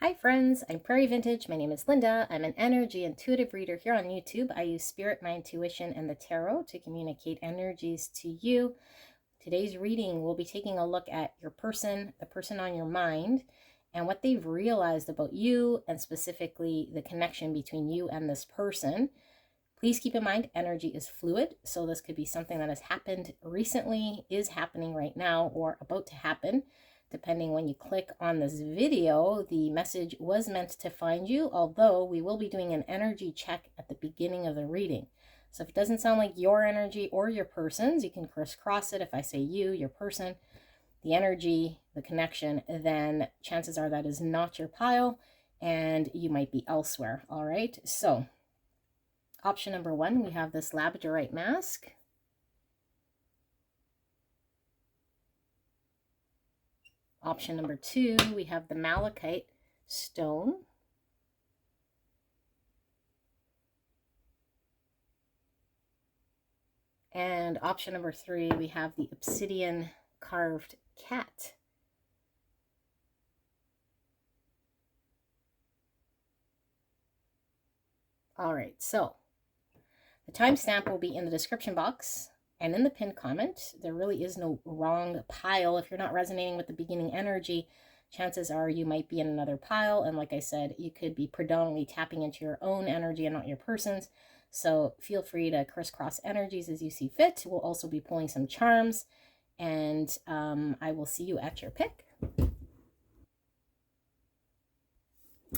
Hi friends, I'm Prairie Vintage. My name is Linda. I'm an energy intuitive reader here on YouTube. I use spirit, my intuition, and the tarot to communicate energies to you. Today's reading, we'll be taking a look at your person, the person on your mind, and what they've realized about you, and specifically the connection between you and this person. Please keep in mind, energy is fluid, so this could be something that has happened recently, is happening right now, or about to happen. Depending when you click on this video, the message was meant to find you, although we will be doing an energy check at the beginning of the reading. So if it doesn't sound like your energy or your person's, you can crisscross it. If I say you, your person, the energy, the connection, then chances are that is not your pile and you might be elsewhere. All right, so option number one, we have this labradorite mask. Option number two, we have the malachite stone. And option number three, we have the obsidian carved cat. All right, so the timestamp will be in the description box and in the pinned comment. There really is no wrong pile. If you're not resonating with the beginning energy, chances are you might be in another pile. And like I said, you could be predominantly tapping into your own energy and not your person's. So feel free to crisscross energies as you see fit. We'll also be pulling some charms, and I will see you at your pick.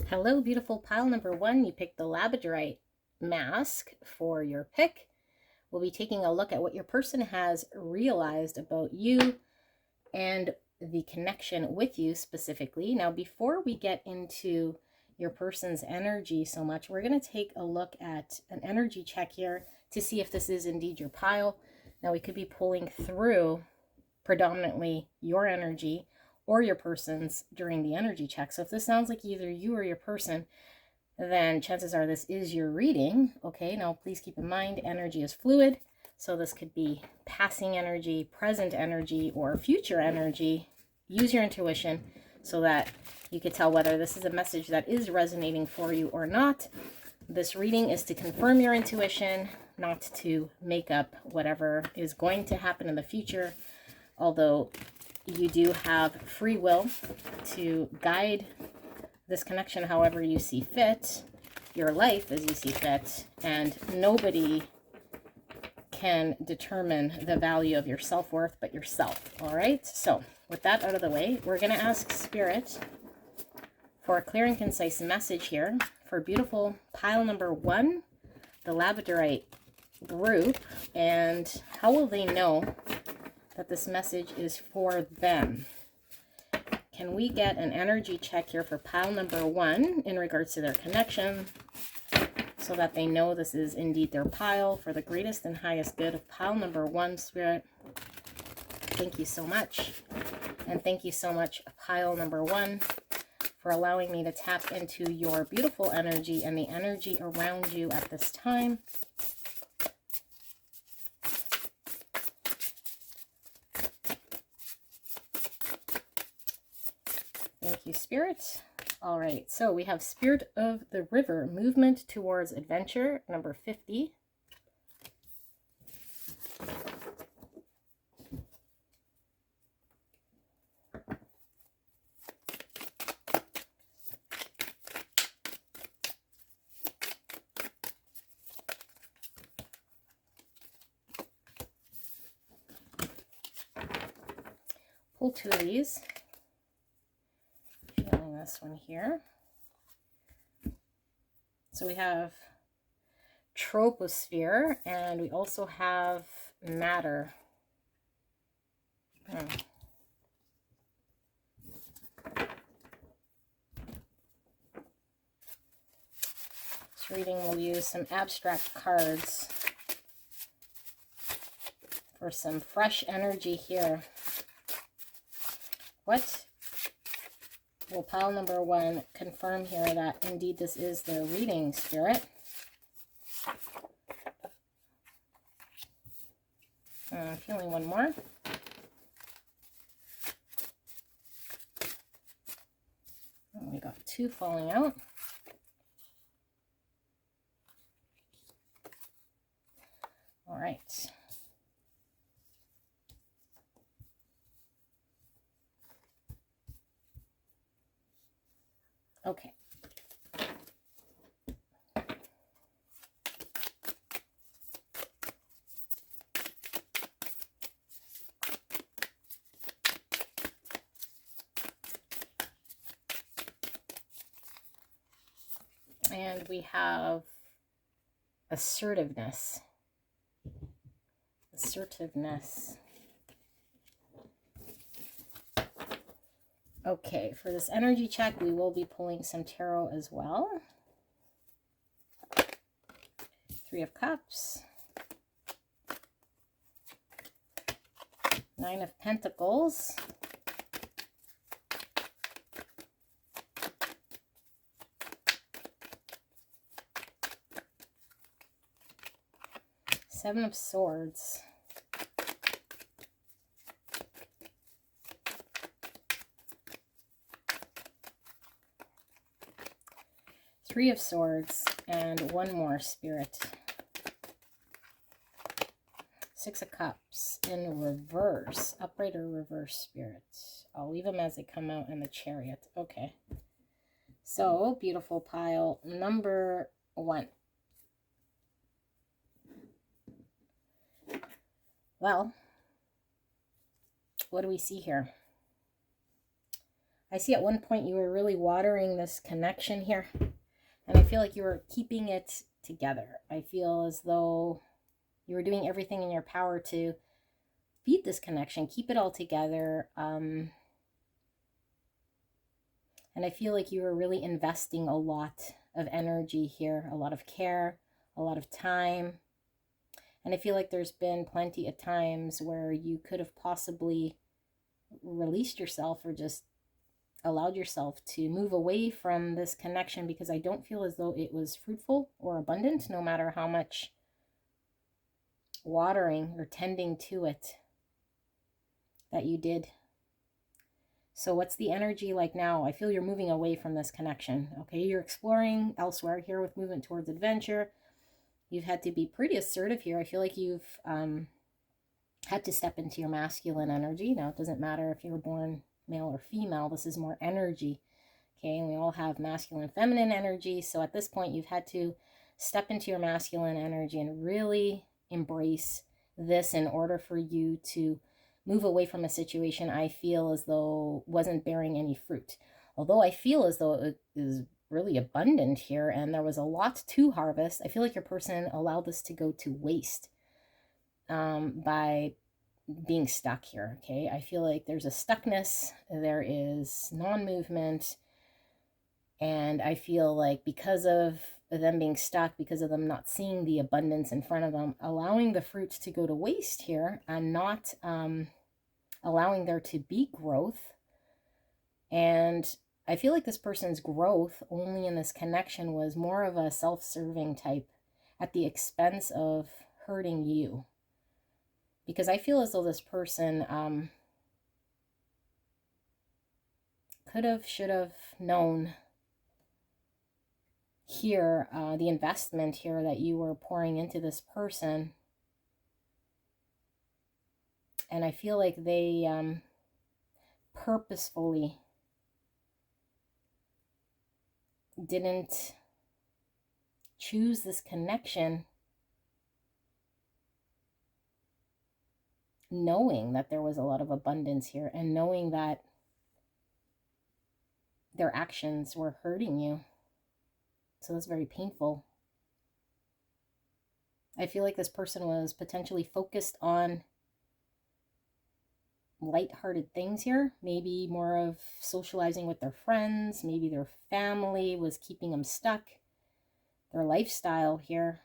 Hello, beautiful pile number one. You picked the labradorite mask for your pick. We'll be taking a look at what your person has realized about you and the connection with you specifically. Now, before we get into your person's energy so much, we're going to take a look at an energy check here to see if this is indeed your pile. Now, we could be pulling through predominantly your energy or your person's during the energy check. So if this sounds like either you or your person, then chances are this is your reading. Okay, now please keep in mind, energy is fluid. So this could be passing energy, present energy, or future energy. Use your intuition so that you can tell whether this is a message that is resonating for you or not. This reading is to confirm your intuition, not to make up whatever is going to happen in the future. Although you do have free will to guide this connection however you see fit, your life as you see fit, and nobody can determine the value of your self-worth but yourself. All right, so with that out of the way, we're going to ask Spirit for a clear and concise message here for beautiful pile number one, the labradorite group, and how will they know that this message is for them? Can we get an energy check here for pile number one in regards to their connection so that they know this is indeed their pile for the greatest and highest good of pile number one, Spirit? Thank you so much. And thank you so much, pile number one, for allowing me to tap into your beautiful energy and the energy around you at this time. Thank you, Spirit. All right, so we have Spirit of the River, movement towards adventure, number 50. Pull two of these. Feeling this one here. So we have troposphere, and we also have matter. This reading will use some abstract cards for some fresh energy here. What will pile number one confirm here that indeed this is their reading, Spirit? I'm feeling one more. Oh, we got 2 falling out. All right. Okay. And we have assertiveness. Assertiveness. Okay, for this energy check, we will be pulling some tarot as well. 3 of Cups. 9 of Pentacles. Seven of Swords. Three of Swords, and one more, Spirit. 6 of Cups in reverse. Upright or reverse, Spirit. I'll leave them as they come out in the Chariot. Okay. So, beautiful pile number 1. Well, what do we see here? I see at one point you were really watering this connection here. And I feel like you were keeping it together. I feel as though you were doing everything in your power to feed this connection, keep it all together. And I feel like you were really investing a lot of energy here, a lot of care, a lot of time. And I feel like there's been plenty of times where you could have possibly released yourself or just allowed yourself to move away from this connection, because I don't feel as though it was fruitful or abundant, no matter how much watering or tending to it that you did. So what's the energy like now? I feel you're moving away from this connection. Okay, you're exploring elsewhere here with movement towards adventure. You've had to be pretty assertive here. I feel like you've had to step into your masculine energy. Now, it doesn't matter if you were born male or female. This is more energy. Okay, and we all have masculine and feminine energy. So at this point, you've had to step into your masculine energy and really embrace this in order for you to move away from a situation I feel as though wasn't bearing any fruit. Although I feel as though it is really abundant here and there was a lot to harvest, I feel like your person allowed this to go to waste by being stuck here. Okay, I feel like there's a stuckness, there is non-movement, and I feel like because of them being stuck, because of them not seeing the abundance in front of them, allowing the fruit to go to waste here and not allowing there to be growth. And I feel like this person's growth only in this connection was more of a self-serving type at the expense of hurting you. Because I feel as though this person could have, should have known here, the investment here that you were pouring into this person. And I feel like they purposefully didn't choose this connection knowing that there was a lot of abundance here and knowing that their actions were hurting you. So that's very painful. I feel like this person was potentially focused on lighthearted things here, maybe more of socializing with their friends, maybe their family was keeping them stuck, their lifestyle here.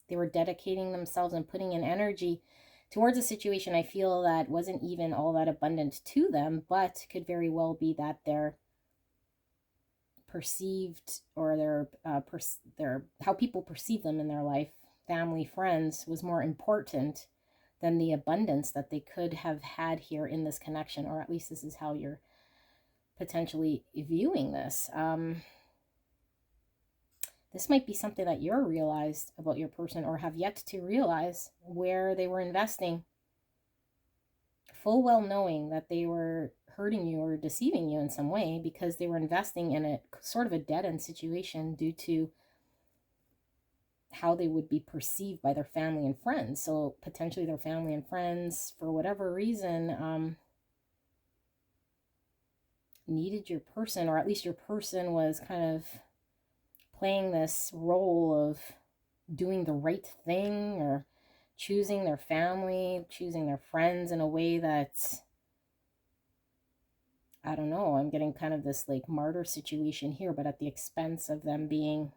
They were dedicating themselves and putting in energy towards a situation I feel that wasn't even all that abundant to them, but could very well be that their perceived or their how people perceive them in their life, family, friends, was more important than the abundance that they could have had here in this connection, or at least this is how your potentially viewing this. This might be something that you're realized about your person or have yet to realize, where they were investing full well knowing that they were hurting you or deceiving you in some way, because they were investing in a sort of a dead-end situation due to how they would be perceived by their family and friends. So potentially their family and friends, for whatever reason, needed your person, or at least your person was kind of playing this role of doing the right thing, or choosing their family, choosing their friends in a way that, I don't know, I'm getting kind of this like martyr situation here, but at the expense of them being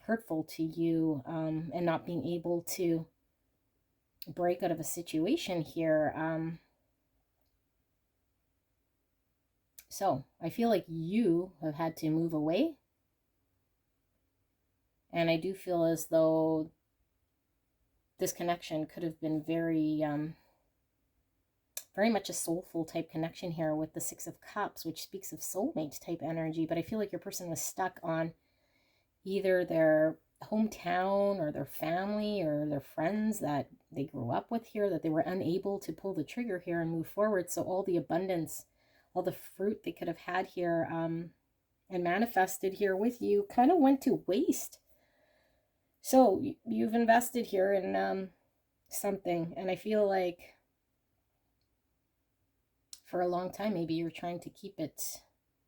hurtful to you, and not being able to break out of a situation here. So I feel like you have had to move away. And I do feel as though this connection could have been very much a soulful type connection here with the Six of Cups, which speaks of soulmate type energy. But I feel like your person was stuck on either their hometown or their family or their friends that they grew up with here, that they were unable to pull the trigger here and move forward. So all the abundance, all the fruit they could have had here and manifested here with you kind of went to waste. So you've invested here in something, and I feel like for a long time maybe you're trying to keep it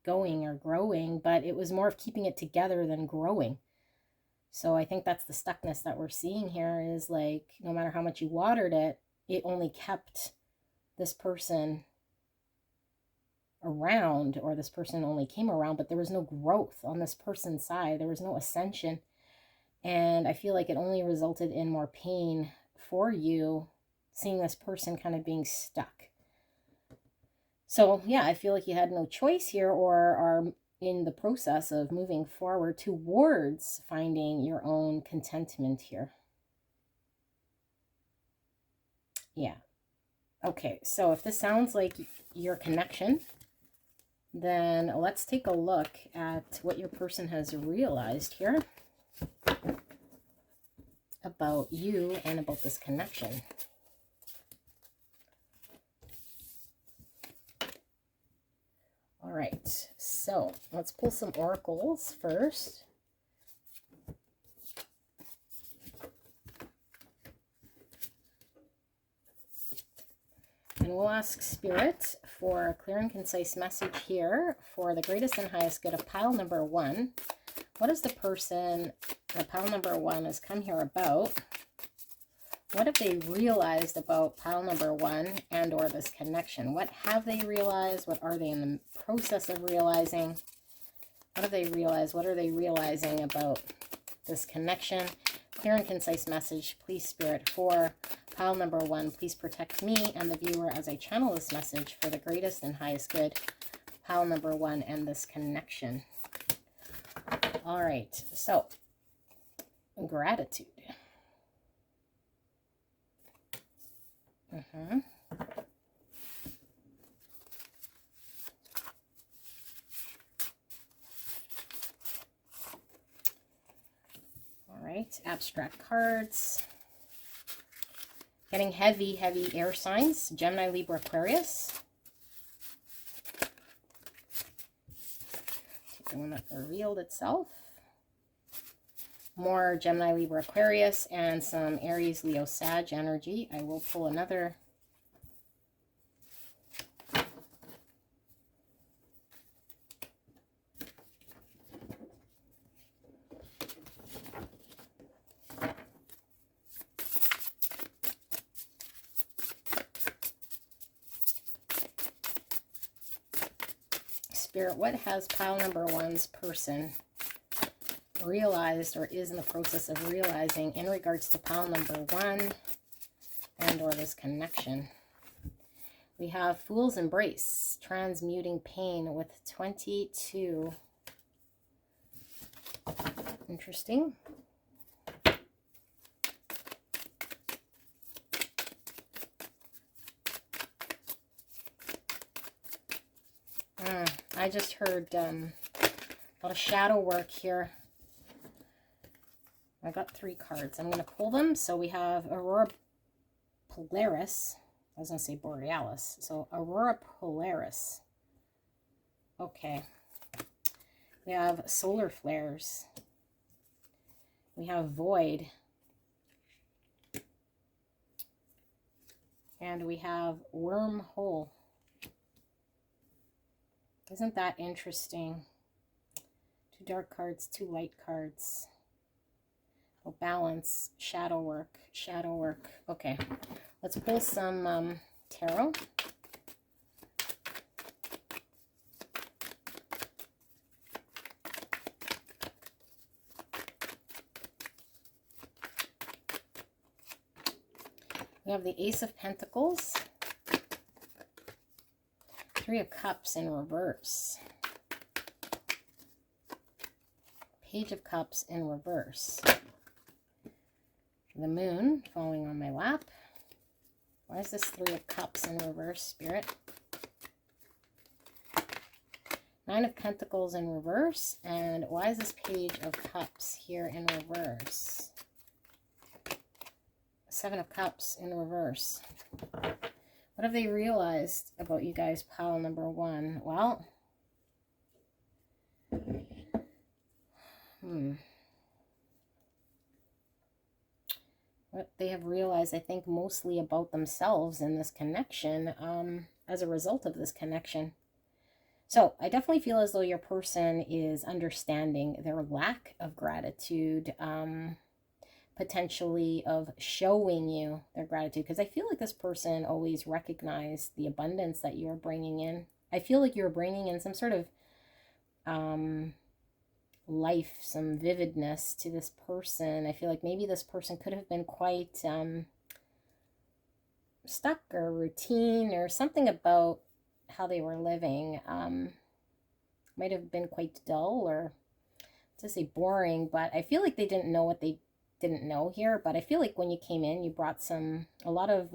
going or growing, but it was more of keeping it together than growing. So I think that's the stuckness that we're seeing here, is like no matter how much you watered it, it only kept this person around, or this person only came around, but there was no growth on this person's side. There was no ascension. And I feel like it only resulted in more pain for you, seeing this person kind of being stuck. So yeah, I feel like you had no choice here, or are in the process of moving forward towards finding your own contentment here. Yeah. Okay, so if this sounds like your connection, then let's take a look at what your person has realized here about you and about this connection. All right, so let's pull some oracles first. And we'll ask Spirit for a clear and concise message here for the greatest and highest good of pile number 1. What is the person that pile number 1 has come here about? What have they realized about pile number 1 and or this connection? What have they realized? What are they in the process of realizing? What have they realized? What are they realizing about this connection? Clear and concise message, please, Spirit, for pile number 1. Please protect me and the viewer as I channel this message for the greatest and highest good. Pile number 1 and this connection. All right, so gratitude. All right, abstract cards. Getting heavy, heavy air signs. Gemini, Libra, Aquarius. Take the one that revealed itself. More Gemini, Libra, Aquarius, and some Aries, Leo, Sag energy. I will pull another. Spirit, what has pile number 1's person realized or is in the process of realizing in regards to pile number 1 and or this connection? We have Fool's Embrace, transmuting pain with 22. Interesting. I just heard a lot of shadow work here. I got 3 cards. I'm going to pull them. So we have Aurora Polaris. I was going to say Borealis. So Aurora Polaris. Okay. We have solar flares. We have void. And we have wormhole. Isn't that interesting? 2 dark cards, 2 light cards. Oh, balance, shadow work, shadow work. Okay, let's pull some tarot. We have the Ace of Pentacles, 3 of Cups in reverse, Page of Cups in reverse, the Moon falling on my lap. Why is this 3 of Cups in reverse, Spirit? 9 of Pentacles in reverse, and why is this Page of Cups here in reverse? 7 of Cups in reverse. What have they realized about you guys, pile number 1? Well, what they have realized, I think, mostly about themselves in this connection, as a result of this connection. So I definitely feel as though your person is understanding their lack of gratitude, potentially of showing you their gratitude, because I feel like this person always recognized the abundance that you are bringing in. I feel like you're bringing in some sort of life, some vividness to this person. I feel like maybe this person could have been quite stuck or routine or something about how they were living. Might have been quite dull, or to say boring, but I feel like they didn't know what they didn't know here. But I feel like when you came in, you brought a lot of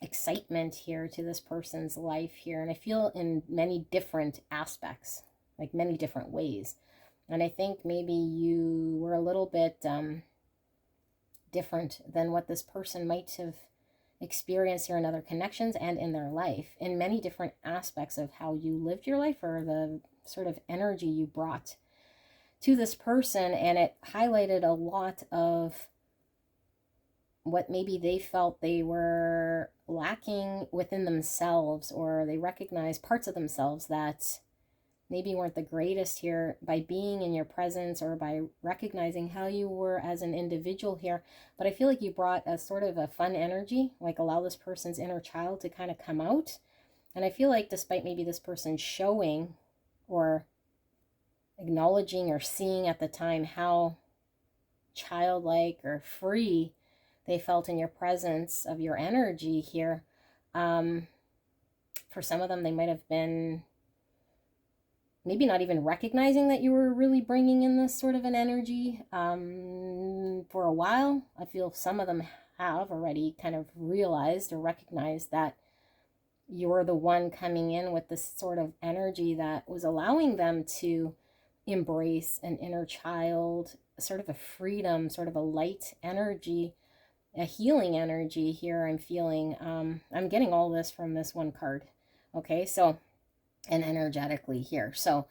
excitement here to this person's life here, and I feel in many different aspects, like many different ways. And I think maybe you were a little bit different than what this person might have experienced here in other connections and in their life, in many different aspects of how you lived your life, or the sort of energy you brought to this person. And it highlighted a lot of what maybe they felt they were lacking within themselves, or they recognized parts of themselves that maybe weren't the greatest here, by being in your presence, or by recognizing how you were as an individual here. But I feel like you brought a sort of a fun energy, like allow this person's inner child to kind of come out. And I feel like despite maybe this person showing or acknowledging or seeing at the time how childlike or free they felt in your presence of your energy here, for some of them, they might have been maybe not even recognizing that you were really bringing in this sort of an energy for a while. I feel some of them have already kind of realized or recognized that you're the one coming in with this sort of energy that was allowing them to embrace an inner child, sort of a freedom, sort of a light energy, a healing energy here. I'm feeling, I'm getting all this from this one card. Okay, so, and energetically here. So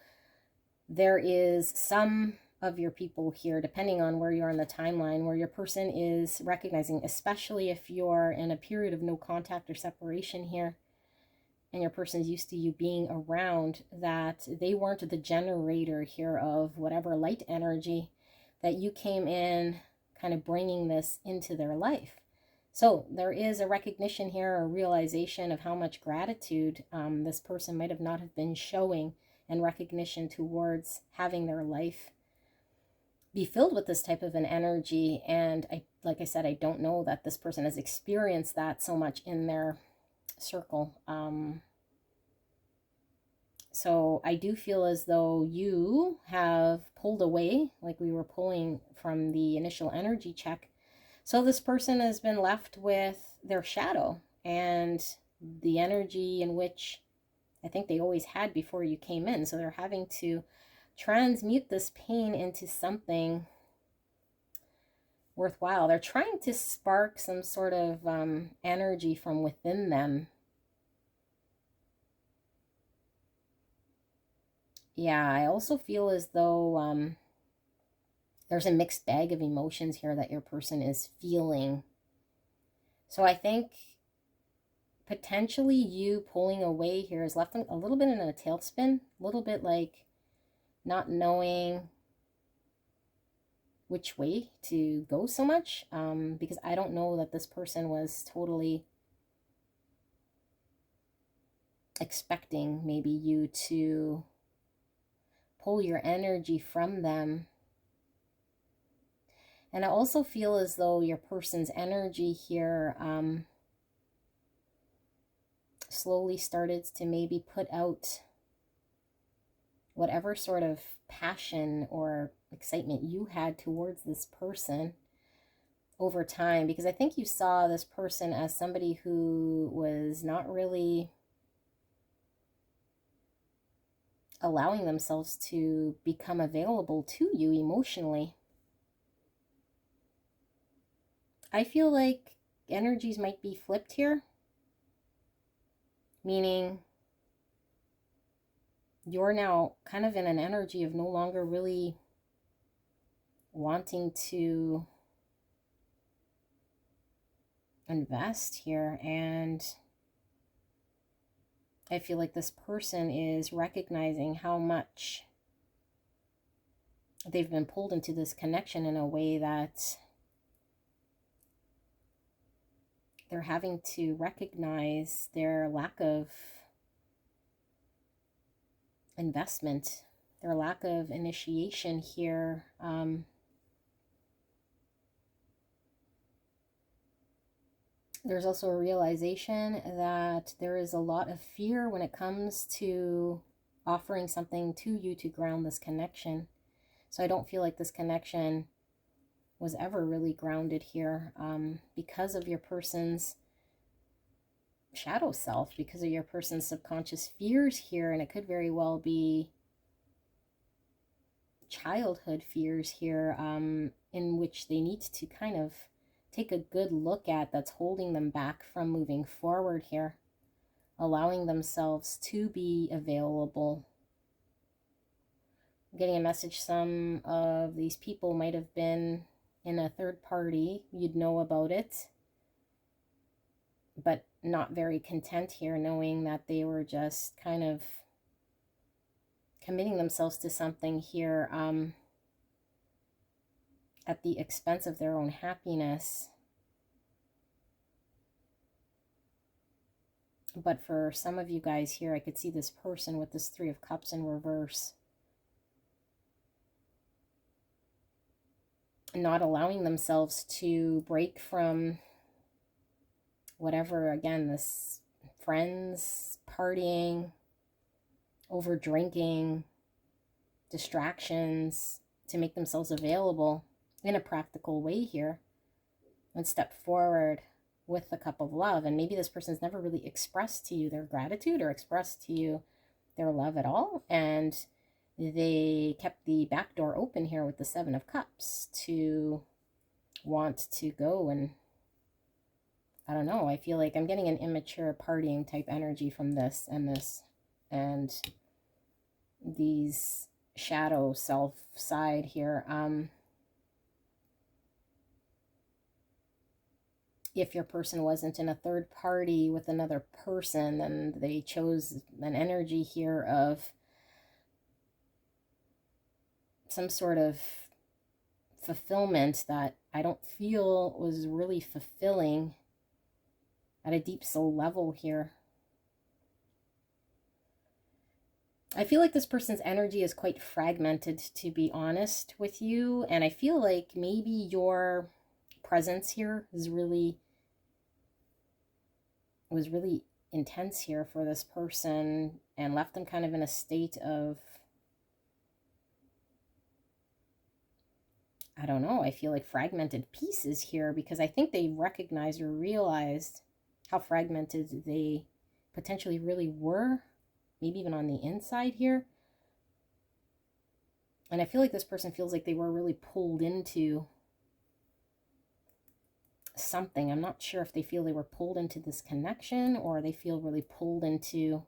there is some of your people here, depending on where you are in the timeline, where your person is recognizing, especially if you're in a period of no contact or separation here, and your person's used to you being around, that they weren't the generator here of whatever light energy, that you came in kind of bringing this into their life. So there is a recognition here, a realization of how much gratitude this person might have not have been showing, and recognition towards having their life be filled with this type of an energy. And like I said, I don't know that this person has experienced that so much in their circle. So I do feel as though you have pulled away, like we were pulling from the initial energy check. So this person has been left with their shadow and the energy in which I think they always had before you came in. So they're having to transmute this pain into something worthwhile. They're trying to spark some sort of energy from within them. Yeah, I also feel as though there's a mixed bag of emotions here that your person is feeling. So I think potentially you pulling away here has left them a little bit in a tailspin, a little bit like not knowing which way to go so much, because I don't know that this person was totally expecting maybe you to pull your energy from them. And I also feel as though your person's energy here slowly started to maybe put out whatever sort of passion or excitement you had towards this person over time, because I think you saw this person as somebody who was not really allowing themselves to become available to you emotionally. I feel like energies might be flipped here, meaning you're now kind of in an energy of no longer really wanting to invest here, and I feel like this person is recognizing how much they've been pulled into this connection in a way that they're having to recognize their lack of investment, their lack of initiation here. There's also a realization that there is a lot of fear when it comes to offering something to you to ground this connection. So I don't feel like this connection was ever really grounded here, because of your person's shadow self, because of your person's subconscious fears here. And it could very well be childhood fears here, in which they need to kind of take a good look at, that's holding them back from moving forward here, allowing themselves to be available. I'm getting a message some of these people might have been in a third party. You'd know about it, but not very content here, knowing that they were just kind of committing themselves to something here at the expense of their own happiness. But for some of you guys here, I could see this person with this Three of Cups in reverse, not allowing themselves to break from whatever, again, this friends, partying, over drinking, distractions, to make themselves available in a practical way here and step forward with the cup of love. And maybe this person's never really expressed to you their gratitude or expressed to you their love at all, and they kept the back door open here with the Seven of Cups to want to go. And I don't know, I feel like I'm getting an immature partying type energy from this and these shadow self side here. If your person wasn't in a third party with another person, then they chose an energy here of some sort of fulfillment that I don't feel was really fulfilling at a deep soul level here. I feel like this person's energy is quite fragmented, to be honest with you. And I feel like maybe your presence here was really intense here for this person and left them kind of in a state of, I don't know, I feel like fragmented pieces here, because I think they recognized or realized how fragmented they potentially really were maybe even on the inside here. And I feel like this person feels like they were really pulled into something. I'm not sure if they feel they were pulled into this connection, or they feel really pulled into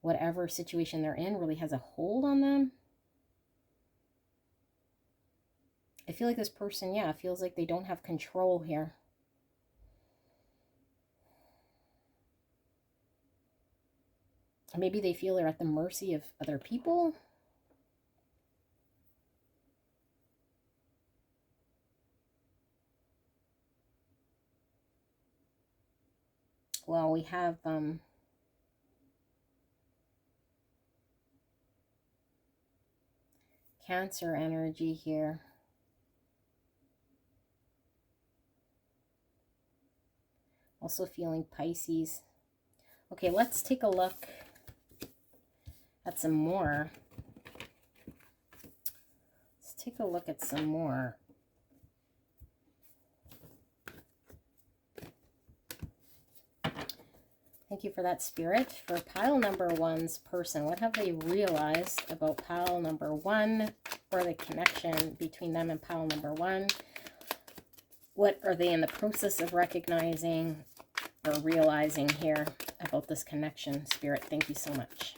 whatever situation they're in really has a hold on them. I feel like this person, yeah, feels like they don't have control here. Maybe they feel they're at the mercy of other people. Well, we have Cancer energy here. Also feeling Pisces. Okay, let's take a look at some more. Let's take a look at some more. Thank you for that, Spirit. For pile number one's person, what have they realized about pile number one, or the connection between them and pile number one? What are they in the process of recognizing or realizing here about this connection? Spirit, thank you so much.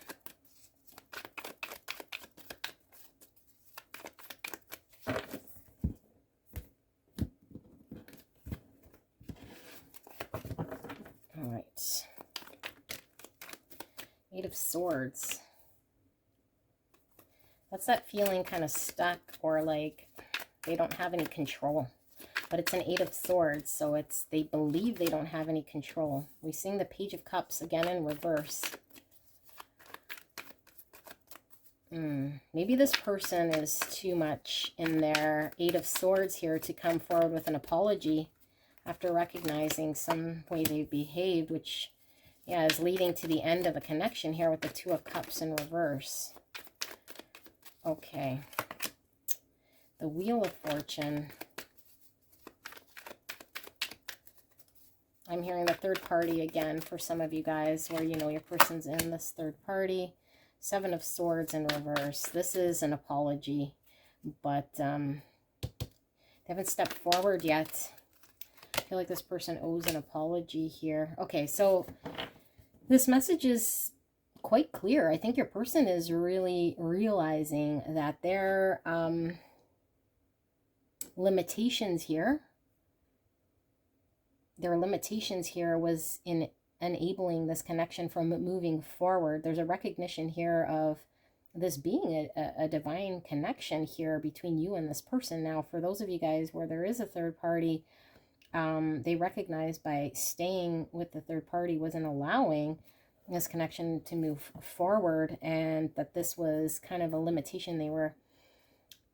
All right. Eight of Swords. That's that feeling kind of stuck, or like they don't have any control. But it's an Eight of Swords, so it's they believe they don't have any control. We sing the Page of Cups again in reverse. Maybe this person is too much in their Eight of Swords here to come forward with an apology after recognizing some way they behaved, which, yeah, is leading to the end of a connection here with the Two of Cups in reverse. Okay. The Wheel of Fortune. I'm hearing the third party again for some of you guys, where, you know, your person's in this third party. Seven of Swords in reverse. This is an apology, but they haven't stepped forward yet. I feel like this person owes an apology here. Okay, so this message is quite clear. I think your person is really realizing that their limitations here, was in enabling this connection from moving forward. There's a recognition here of this being a divine connection here between you and this person. Now, for those of you guys where there is a third party, they recognize by staying with the third party wasn't allowing this connection to move forward, and that this was kind of a limitation they were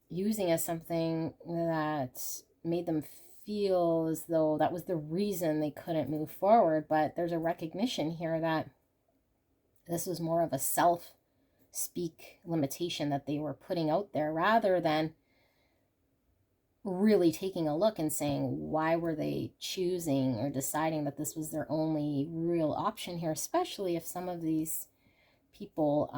using as something that made them feel as though that was the reason they couldn't move forward. But there's a recognition here that this was more of a self-speak limitation that they were putting out there, rather than really taking a look and saying, why were they choosing or deciding that this was their only real option here, especially if some of these people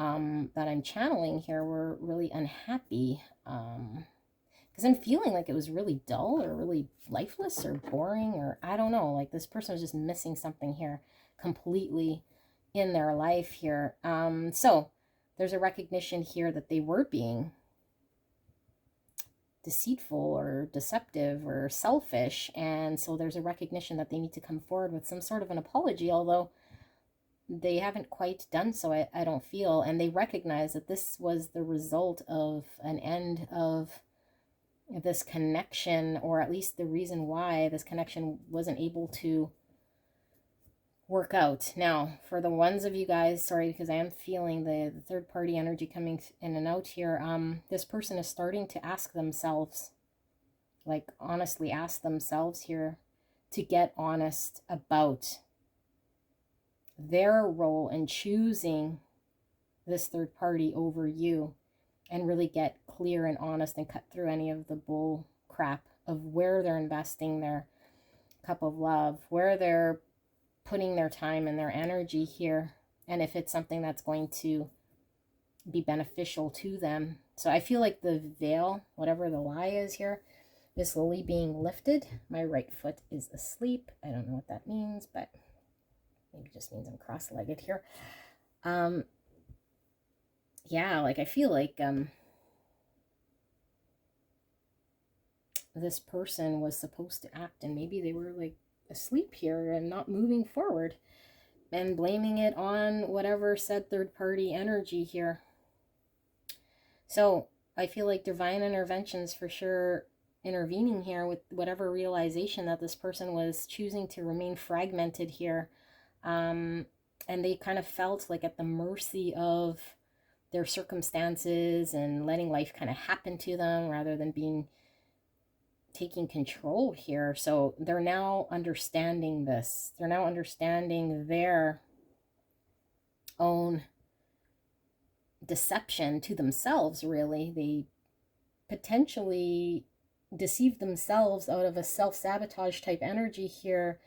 that I'm channeling here were really unhappy. Because I'm feeling like it was really dull, or really lifeless, or boring, or I don't know, like this person was just missing something here completely in their life here. So there's a recognition here that they were being deceitful or deceptive or selfish, and so there's a recognition that they need to come forward with some sort of an apology, although they haven't quite done so, I don't feel. And they recognize that this was the result of an end of this connection, or at least the reason why this connection wasn't able to work out. Now, for the ones of you guys, sorry, because I am feeling the third party energy coming in and out here, this person is starting to ask themselves, like honestly ask themselves here, to get honest about their role in choosing this third party over you, and really get clear and honest and cut through any of the bull crap of where they're investing their cup of love, where they're putting their time and their energy here. and if it's something that's going to be beneficial to them. So I feel like the veil, whatever the lie is here, is slowly being lifted. My right foot is asleep. I don't know what that means, but maybe it just means I'm cross-legged here. Yeah, like I feel like this person was supposed to act, and maybe they were like asleep here and not moving forward and blaming it on whatever said third-party energy here. So I feel like divine interventions for sure intervening here with whatever realization that this person was choosing to remain fragmented here. And they kind of felt like at the mercy of their circumstances and letting life kind of happen to them rather than taking control here. So they're now understanding this. They're now understanding their own deception to themselves, really. They potentially deceived themselves out of a self-sabotage type energy here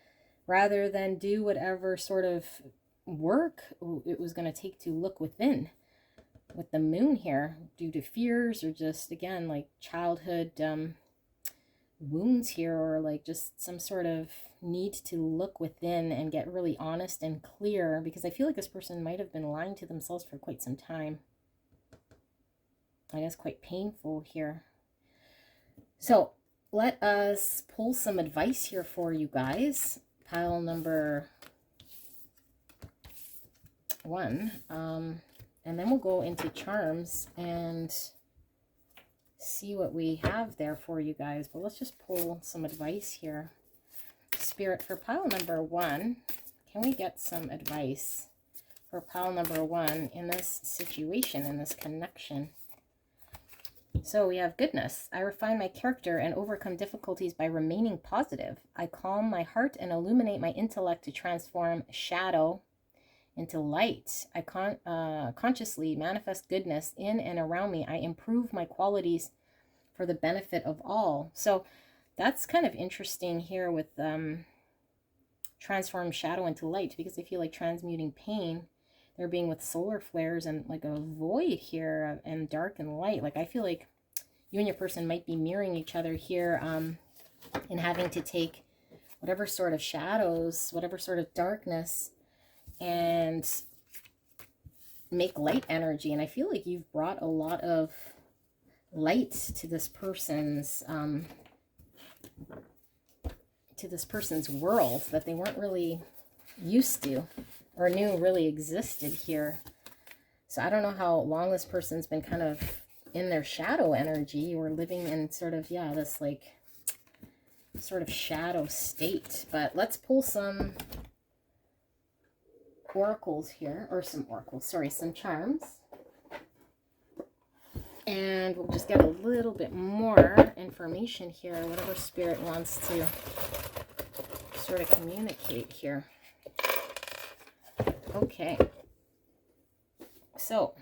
rather than do whatever sort of work it was going to take to look within with the moon here, due to fears or just, again, like childhood wounds here, or like just some sort of need to look within and get really honest and clear, because I feel like this person might have been lying to themselves for quite some time. I guess quite painful here. So let us pull some advice here for you guys. Pile number 1. And then we'll go into charms and see what we have there for you guys. But let's just pull some advice here. Spirit, for pile number 1, can we get some advice for pile number 1 in this situation, in this connection? So we have goodness. I refine my character and overcome difficulties by remaining positive. I calm my heart and illuminate my intellect to transform shadow into light. I consciously manifest goodness in and around me. I improve my qualities for the benefit of all. So that's kind of interesting here with transform shadow into light, because I feel like transmuting pain, there being with solar flares and like a void here and dark and light. Like I feel like you and your person might be mirroring each other here and having to take whatever sort of shadows, whatever sort of darkness, and make light energy. And I feel like you've brought a lot of light to this person's world that they weren't really used to or knew really existed here. So I don't know how long this person's been kind of in their shadow energy, or living in sort of, yeah, this like sort of shadow state. But let's pull some oracles here, or some oracles, sorry, some charms, and we'll just get a little bit more information here, whatever spirit wants to sort of communicate here. Okay, so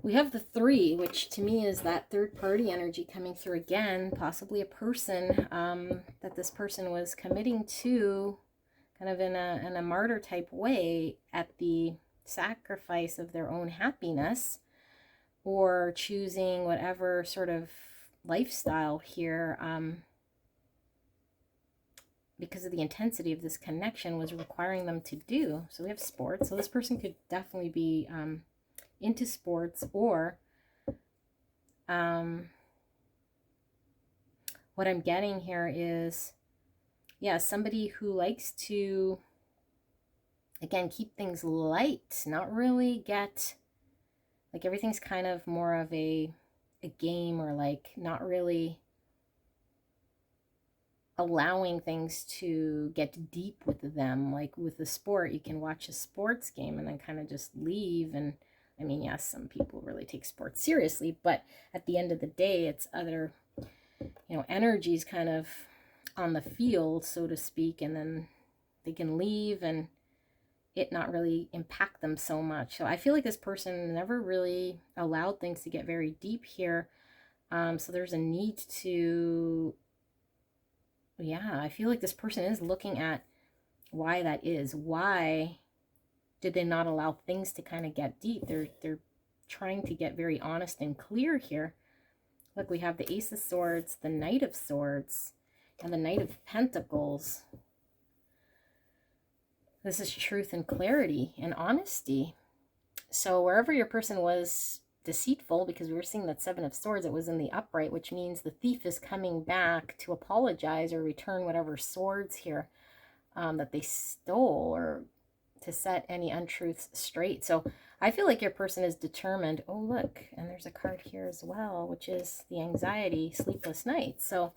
we have the 3, which to me is that third party energy coming through again, possibly a person that this person was committing to kind of in a martyr type way at the sacrifice of their own happiness, or choosing whatever sort of lifestyle here because of the intensity of this connection was requiring them to do. So we have sports. So this person could definitely be into sports, or what I'm getting here is, yeah, somebody who likes to, again, keep things light, not really get, like everything's kind of more of a game, or like not really allowing things to get deep with them. Like with the sport, you can watch a sports game and then kind of just leave. And I mean, yes, some people really take sports seriously, but at the end of the day, it's other, energies kind of on the field, so to speak, and then they can leave and it not really impact them so much. So I feel like this person never really allowed things to get very deep here. So there's a need to, yeah, I feel like this person is looking at why that is. Why did they not allow things to kind of get deep? They're trying to get very honest and clear here. Look, we have the Ace of Swords, the Knight of Swords, and the Knight of Pentacles. This is truth and clarity and honesty. So wherever your person was deceitful, because we were seeing that Seven of Swords, it was in the upright, which means the thief is coming back to apologize or return whatever swords here that they stole, or to set any untruths straight. So I feel like your person is determined. Oh, look, and there's a card here as well, which is the anxiety, sleepless nights. So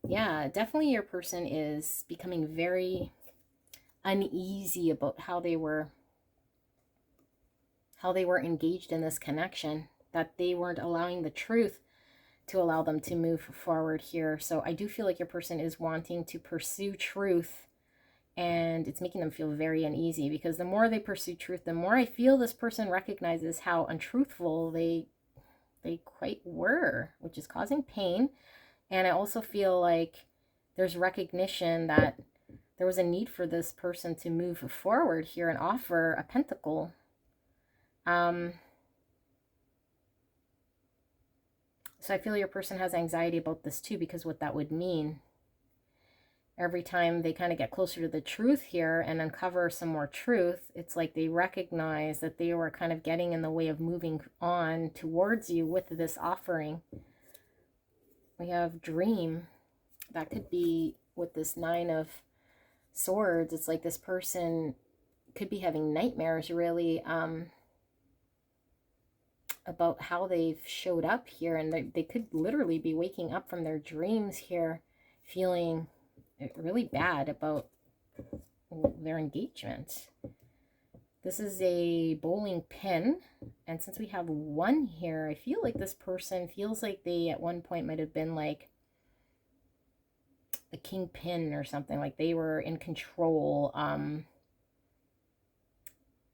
yeah, definitely your person is becoming very uneasy about how they were engaged in this connection, that they weren't allowing the truth to allow them to move forward here. So I do feel like your person is wanting to pursue truth, and it's making them feel very uneasy, because the more they pursue truth, the more I feel this person recognizes how untruthful they quite were, which is causing pain. And I also feel like there's recognition that there was a need for this person to move forward here and offer a pentacle. So I feel your person has anxiety about this too, because what that would mean, every time they kind of get closer to the truth here and uncover some more truth, it's like they recognize that they were kind of getting in the way of moving on towards you with this offering. We have dream. That could be with this Nine of Swords. It's like this person could be having nightmares, really, about how they've showed up here, and they could literally be waking up from their dreams here feeling really bad about their engagement. This is a bowling pin, and since we have one here, I feel like this person feels like they at one point might have been like a kingpin or something, like they were in control.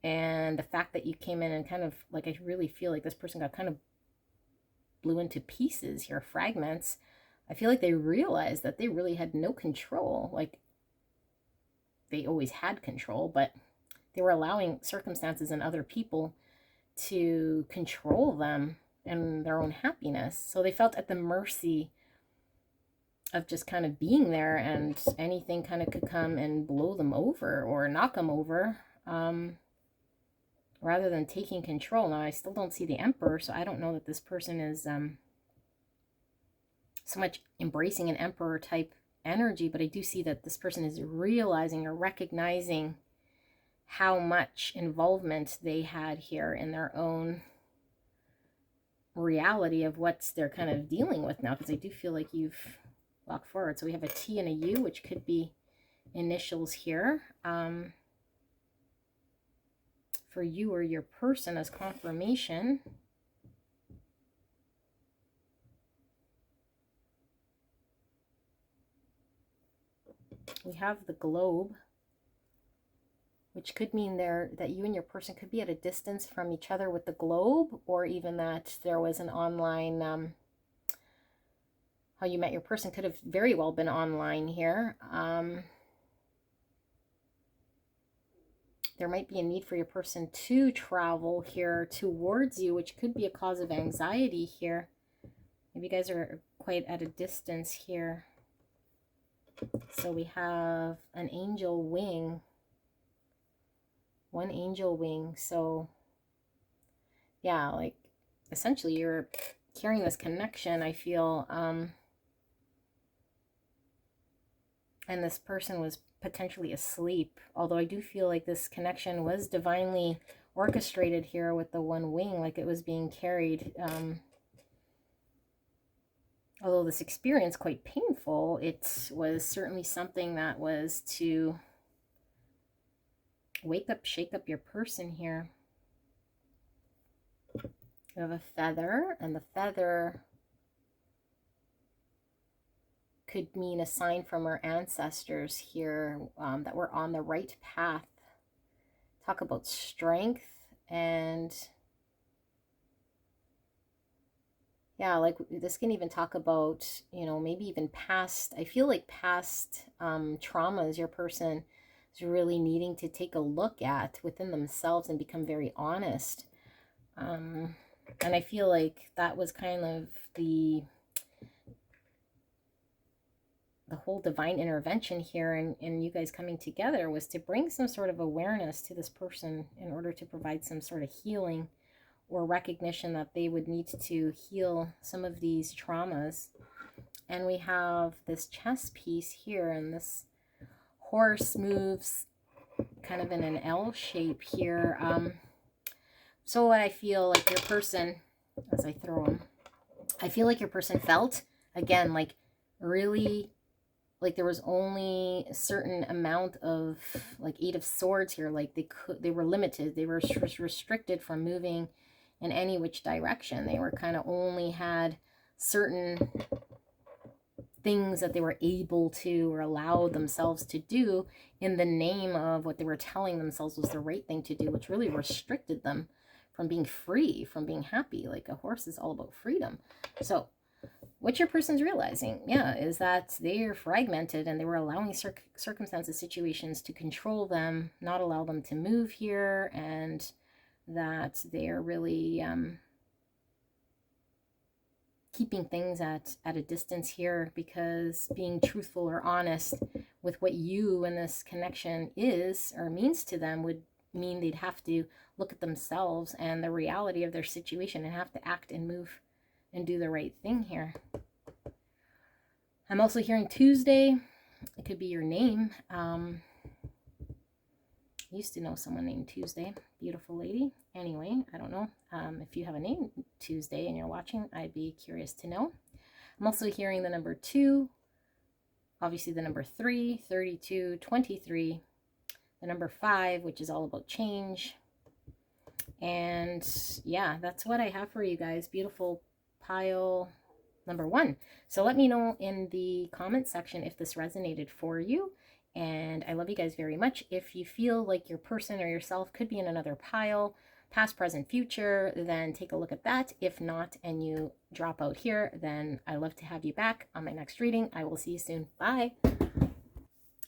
And the fact that you came in and kind of, like, I really feel like this person got kind of blew into pieces here, fragments. I feel like they realized that they really had no control. Like, they always had control, but they were allowing circumstances and other people to control them and their own happiness. So they felt at the mercy of just kind of being there, and anything kind of could come and blow them over or knock them over. Rather than taking control. Now, I still don't see the Emperor, so I don't know that this person is so much embracing an Emperor type energy, but I do see that this person is realizing or recognizing how much involvement they had here in their own reality of what they're kind of dealing with now, because I do feel like you've walked forward. So we have a T and a U, which could be initials here. For you or your person as confirmation. We have the globe, which could mean that you and your person could be at a distance from each other with the globe, or even that there was an online, how you met your person could have very well been online here. There might be a need for your person to travel here towards you, which could be a cause of anxiety here. Maybe you guys are quite at a distance here. So we have an angel wing. One angel wing. So yeah, like essentially you're carrying this connection, I feel. And this person was potentially asleep, although I do feel like this connection was divinely orchestrated here with the one wing, like it was being carried. Although this experience quite painful, it was certainly something that was to wake up, shake up your person here. You have a feather, and the feather could mean a sign from our ancestors here, that we're on the right path. Talk about strength, and yeah, like this can even talk about, you know, maybe even past, I feel like past traumas your person is really needing to take a look at within themselves and become very honest. And I feel like that was kind of the whole divine intervention here, and you guys coming together, was to bring some sort of awareness to this person in order to provide some sort of healing or recognition that they would need to heal some of these traumas. And we have this chess piece here, and this horse moves kind of in an L shape here. So what I feel like your person, as I throw them, I feel like your person felt, again, like really, like there was only a certain amount of, like 8 of Swords here, like they were limited, they were restricted from moving in any which direction. They were kind of only had certain things that they were able to or allowed themselves to do in the name of what they were telling themselves was the right thing to do, which really restricted them from being free, from being happy. Like a horse is all about freedom. So what your person's realizing, yeah, is that they are fragmented and they were allowing circumstances, situations to control them, not allow them to move here, and that they are really keeping things at a distance here, because being truthful or honest with what you and this connection is or means to them would mean they'd have to look at themselves and the reality of their situation and have to act and move and do the right thing here. I'm also hearing Tuesday. It could be your name. I used to know someone named Tuesday. Beautiful lady. Anyway, I don't know. If you have a name Tuesday and you're watching, I'd be curious to know. I'm also hearing the number 2, obviously the number 3, 32, 23, the number 5, which is all about change. And yeah, that's what I have for you guys. Beautiful pile number 1. So let me know in the comment section if this resonated for you. And I love you guys very much. If you feel like your person or yourself could be in another pile, past, present, future, then take a look at that. If not, and you drop out here, then I love to have you back on my next reading. I will see you soon. Bye.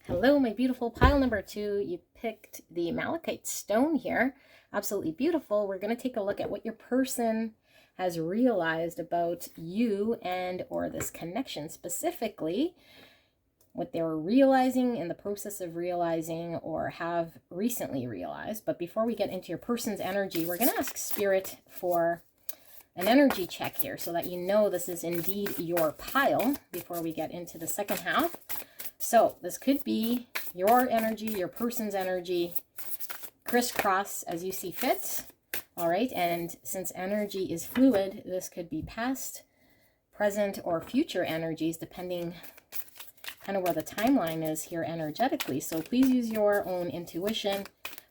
Hello, my beautiful pile number 2. You picked the malachite stone here. Absolutely beautiful. We're going to take a look at what your person has realized about you and or this connection, specifically what they were realizing, in the process of realizing, or have recently realized. But before we get into your person's energy, we're going to ask Spirit for an energy check here so that you know this is indeed your pile before we get into the second half. So this could be your energy, your person's energy, crisscross as you see fit. All right, and since energy is fluid, this could be past, present, or future energies, depending kind of where the timeline is here energetically. So please use your own intuition,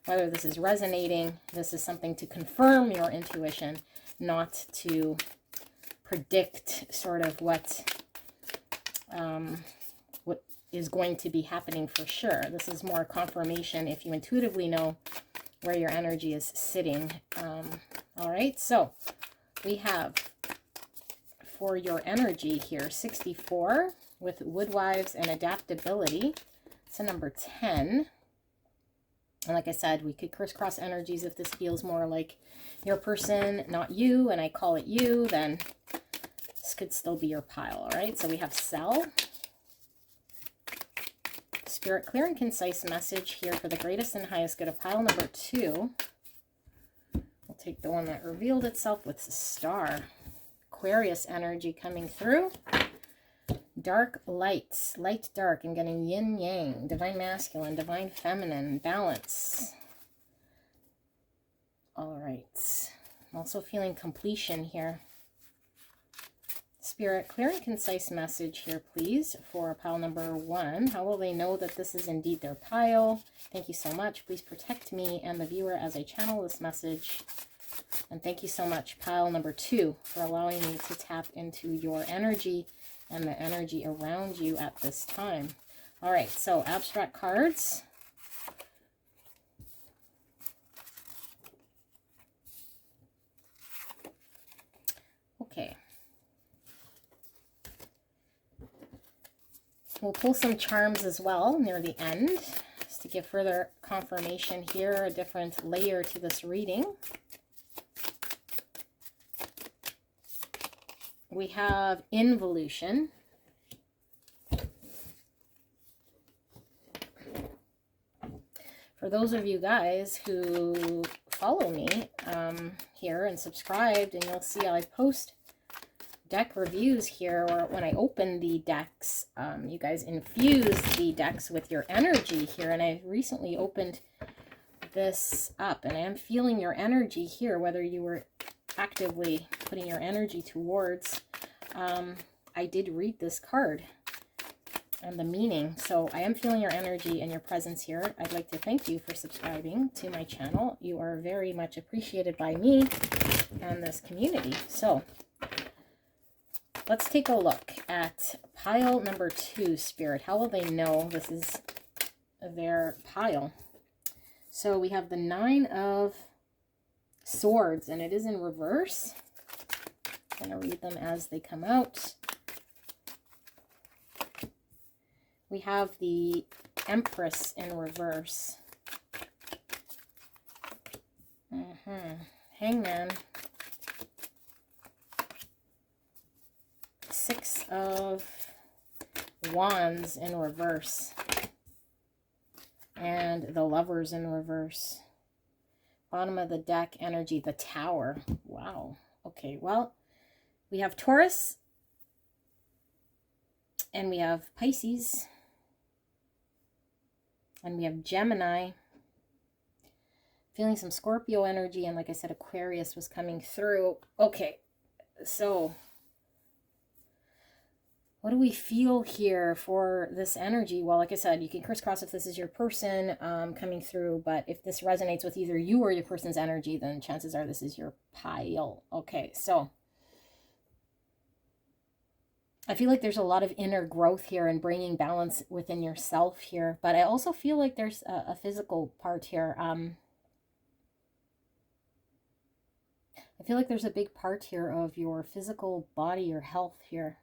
whether this is resonating. This is something to confirm your intuition, not to predict sort of what is going to be happening for sure. This is more confirmation if you intuitively know where your energy is sitting. All right, so we have for your energy here 64 with Woodwives and adaptability. It's a number 10. And like I said, we could crisscross energies if this feels more like your person, not you, and I call it you, then this could still be your pile. All right, so we have Cell. Spirit, clear and concise message here for the greatest and highest good of pile number 2. We'll take the one that revealed itself with Star. Aquarius energy coming through. Dark, light, light, dark. I'm getting yin, yang, divine masculine, divine feminine, balance. All right. I'm also feeling completion here. Spirit, clear and concise message here, please, for pile number 1. How will they know that this is indeed their pile? Thank you so much. Please protect me and the viewer as I channel this message. And thank you so much, pile number 2, for allowing me to tap into your energy and the energy around you at this time. All right, so abstract cards. Okay. We'll pull some charms as well near the end, just to give further confirmation here, a different layer to this reading. We have involution. For those of you guys who follow me here and subscribed, and you'll see I post deck reviews here, or when I open the decks, you guys infuse the decks with your energy here. And I recently opened this up, and I am feeling your energy here, whether you were actively putting your energy towards. I did read this card and the meaning, so I am feeling your energy and your presence here. I'd like to thank you for subscribing to my channel. You are very much appreciated by me and this community. So let's take a look at pile number 2, Spirit. How will they know this is their pile? So we have the 9 of Swords, and it is in reverse. I'm going to read them as they come out. We have the Empress in reverse. Hangman. 6 of Wands in reverse. And the Lovers in reverse. Bottom of the deck energy, the Tower. Wow. Okay, well, we have Taurus. And we have Pisces. And we have Gemini. Feeling some Scorpio energy. And like I said, Aquarius was coming through. Okay, so what do we feel here for this energy? Well, like I said, you can crisscross if this is your person coming through. But if this resonates with either you or your person's energy, then chances are this is your pile. Okay, so I feel like there's a lot of inner growth here and bringing balance within yourself here. But I also feel like there's a physical part here. I feel like there's a big part here of your physical body, your health here,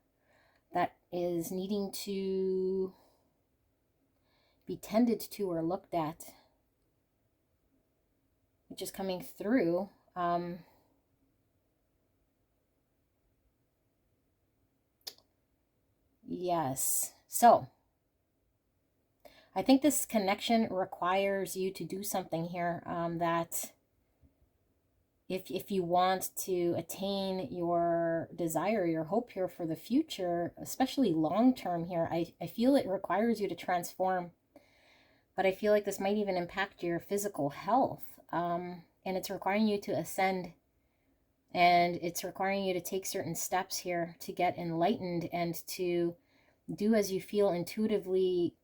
that is needing to be tended to or looked at, which is coming through. Yes. So I think this connection requires you to do something here that if you want to attain your desire, your hope here for the future, especially long term here, I feel it requires you to transform. But I feel like this might even impact your physical health. And it's requiring you to ascend. And it's requiring you to take certain steps here to get enlightened and to do as you feel intuitively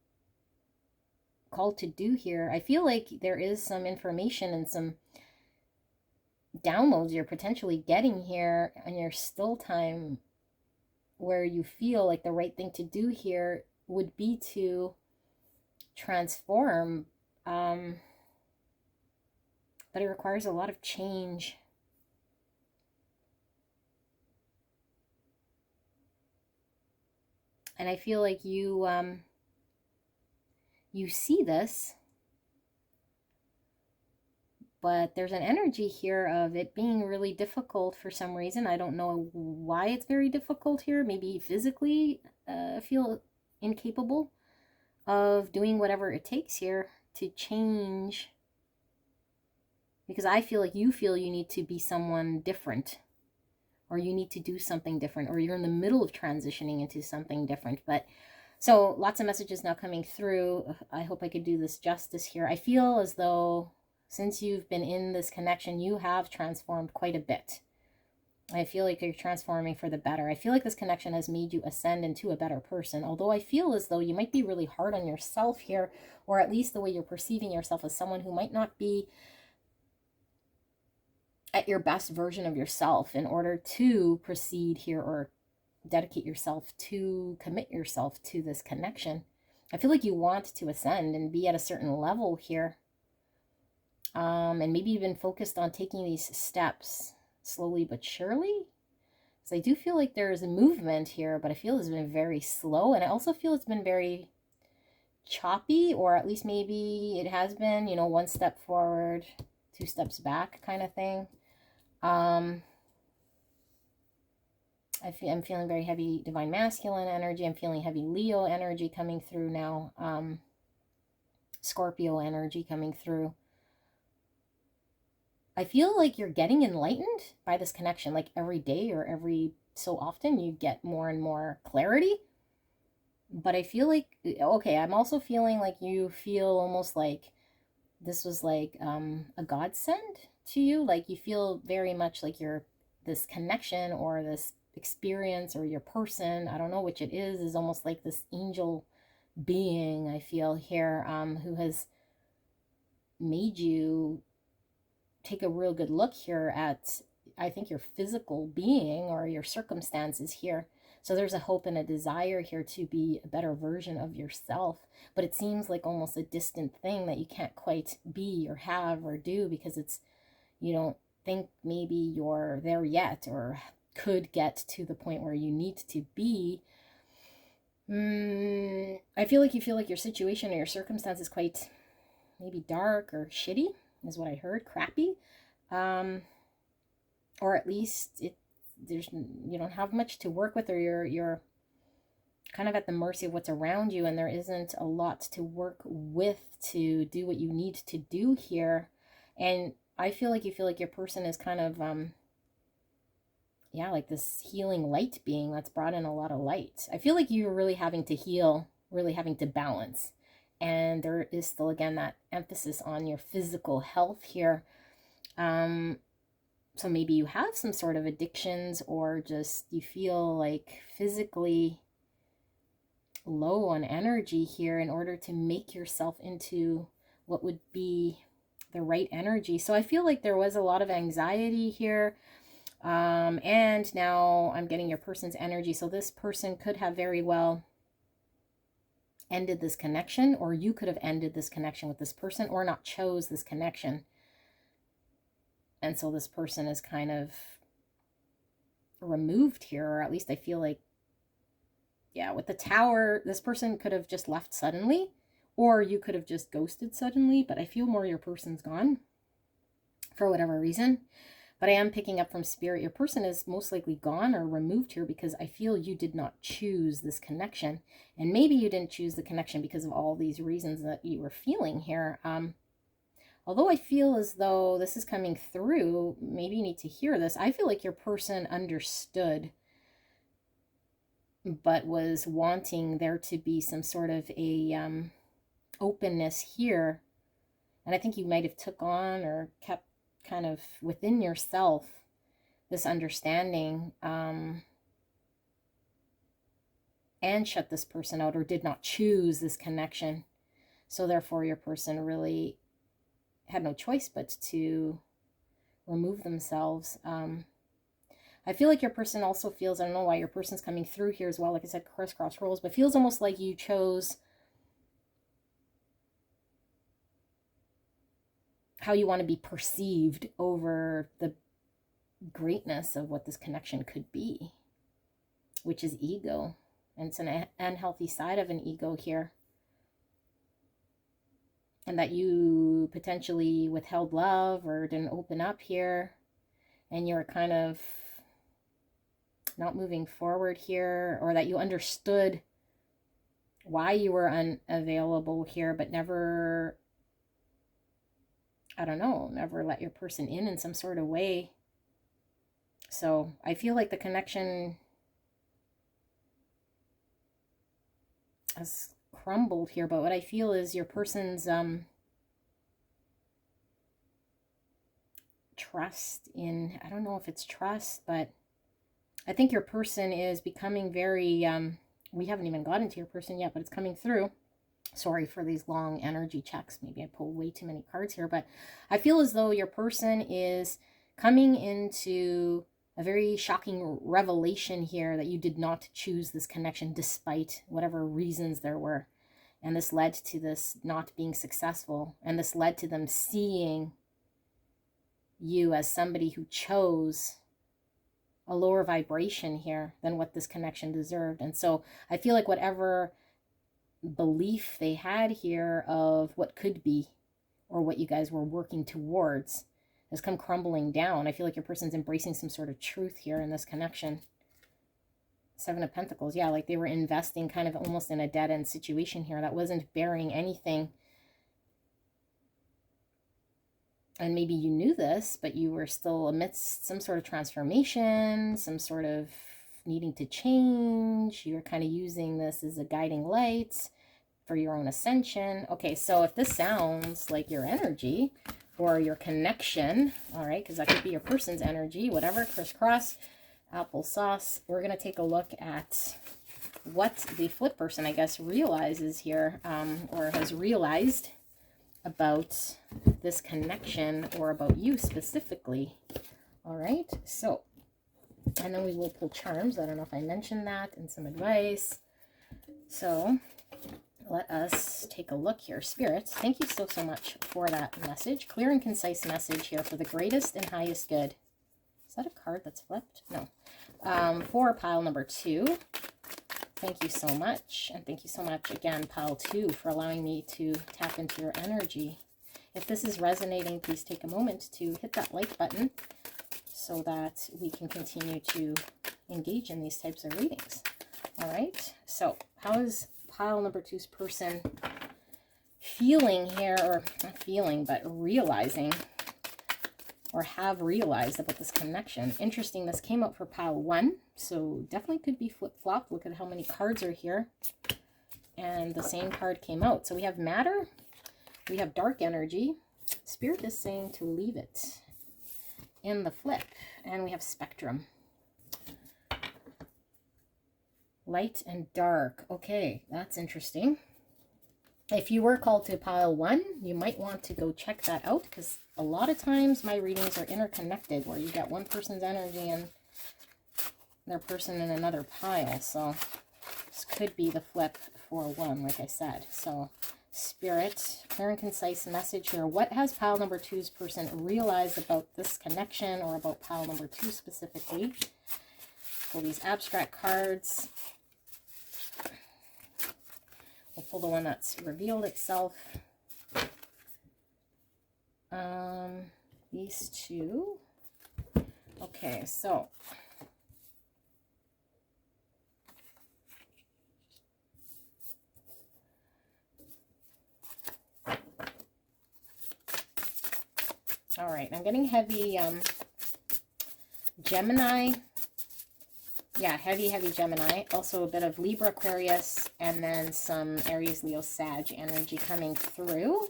called to do here. I feel like there is some information and some downloads you're potentially getting here on your still time where you feel like the right thing to do here would be to transform. But it requires a lot of change. And I feel like you see this, but there's an energy here of it being really difficult for some reason. I don't know why it's very difficult here. Maybe physically feel incapable of doing whatever it takes here to change. Because I feel like you feel you need to be someone different, or you need to do something different, or you're in the middle of transitioning into something different. But so lots of messages now coming through. I hope I could do this justice here. I feel as though since you've been in this connection, you have transformed quite a bit. I feel like you're transforming for the better. I feel like this connection has made you ascend into a better person. Although I feel as though you might be really hard on yourself here, or at least the way you're perceiving yourself as someone who might not be at your best version of yourself in order to proceed here or dedicate yourself to commit yourself to this connection. I feel like you want to ascend and be at a certain level here. And maybe you've been focused on taking these steps slowly but surely. So I do feel like there is a movement here, but I feel it's been very slow. And I also feel it's been very choppy, or at least maybe it has been, you know, one step forward, two steps back kind of thing. I'm feeling very heavy divine masculine energy. I'm feeling heavy Leo energy coming through now. Scorpio energy coming through. I feel like you're getting enlightened by this connection. Like every day or every so often you get more and more clarity. But I feel like, okay, I'm also feeling like you feel almost like this was like a godsend to you. Like you feel very much like you're this connection or this experience or your person, I don't know which it is almost like this angel being, I feel here, who has made you take a real good look here at, I think, your physical being or your circumstances here. So there's a hope and a desire here to be a better version of yourself. But it seems like almost a distant thing that you can't quite be or have or do because it's, you don't think maybe you're there yet or could get to the point where you need to be. I feel like you feel like your situation or your circumstance is quite maybe dark or shitty, is what I heard, crappy. Or at least you don't have much to work with, or you're kind of at the mercy of what's around you, and there isn't a lot to work with to do what you need to do here. And I feel like you feel like your person is kind of yeah, like this healing light being that's brought in a lot of light. I feel like you're really having to heal, really having to balance. And there is still, again, that emphasis on your physical health here. So maybe you have some sort of addictions, or just you feel like physically low on energy here in order to make yourself into what would be the right energy. So I feel like there was a lot of anxiety here. And now I'm getting your person's energy. So this person could have very well ended this connection, or you could have ended this connection with this person, or not chose this connection. And so this person is kind of removed here, or at least I feel like, yeah, with the Tower, this person could have just left suddenly, or you could have just ghosted suddenly, but I feel more your person's gone for whatever reason. But I am picking up from Spirit, your person is most likely gone or removed here because I feel you did not choose this connection. And maybe you didn't choose the connection because of all these reasons that you were feeling here. Although I feel as though this is coming through, maybe you need to hear this. I feel like your person understood, but was wanting there to be some sort of a openness here. And I think you might have took on or kept kind of within yourself this understanding, and shut this person out, or did not choose this connection. So therefore your person really had no choice but to remove themselves. I feel like your person also feels, I don't know why your person's coming through here as well, like I said, crisscross rolls, but feels almost like you chose how you want to be perceived over the greatness of what this connection could be, which is ego. And it's an unhealthy side of an ego here. And that you potentially withheld love or didn't open up here, and you're kind of not moving forward here, or that you understood why you were unavailable here, but never, I don't know, never let your person in some sort of way. So I feel like the connection has crumbled here, but what I feel is your person's trust in, I don't know if it's trust, but I think your person is becoming very, we haven't even gotten to your person yet, but it's coming through. Sorry for these long energy checks. Maybe I pulled way too many cards here, but I feel as though your person is coming into a very shocking revelation here that you did not choose this connection despite whatever reasons there were. And this led to this not being successful. And this led to them seeing you as somebody who chose a lower vibration here than what this connection deserved. And so I feel like whatever belief they had here of what could be, or what you guys were working towards, has come crumbling down. I feel like your person's embracing some sort of truth here in this connection. Seven of Pentacles. Yeah, like they were investing kind of almost in a dead-end situation here that wasn't bearing anything. And maybe you knew this, but you were still amidst some sort of transformation, some sort of needing to change. You were kind of using this as a guiding light for your own ascension. Okay, so if this sounds like your energy or your connection, all right, because that could be your person's energy, whatever, crisscross, applesauce, we're going to take a look at what the flip person, I guess, realizes here, or has realized about this connection, or about you specifically. All right, so, and then we will pull charms. I don't know if I mentioned that, and some advice. So let us take a look here. Spirit, thank you so much for that message. Clear and concise message here for the greatest and highest good. Is that a card that's flipped? No. For pile number 2. Thank you so much. And thank you so much again, pile 2, for allowing me to tap into your energy. If this is resonating, please take a moment to hit that like button so that we can continue to engage in these types of readings. All right. So how is pile number 2's person feeling here, or not feeling, but realizing, or have realized about this connection? Interesting, this came out for pile 1, so definitely could be flip-flop. Look at how many cards are here, and the same card came out. So we have matter, we have dark energy. Spirit is saying to leave it in the flip, and we have spectrum. Light and dark. Okay, that's interesting. If you were called to pile 1, you might want to go check that out, because a lot of times my readings are interconnected, where you get one person's energy and their person in another pile. So this could be the flip for 1, like I said. So Spirit, clear and concise message here. What has pile number 2's person realized about this connection, or about pile number 2 specifically? Pull these abstract cards. We'll pull the one that's revealed itself. These 2. Okay, so all right, I'm getting heavy Gemini. Yeah, heavy Gemini. Also a bit of Libra, Aquarius, and then some Aries, Leo, Sag energy coming through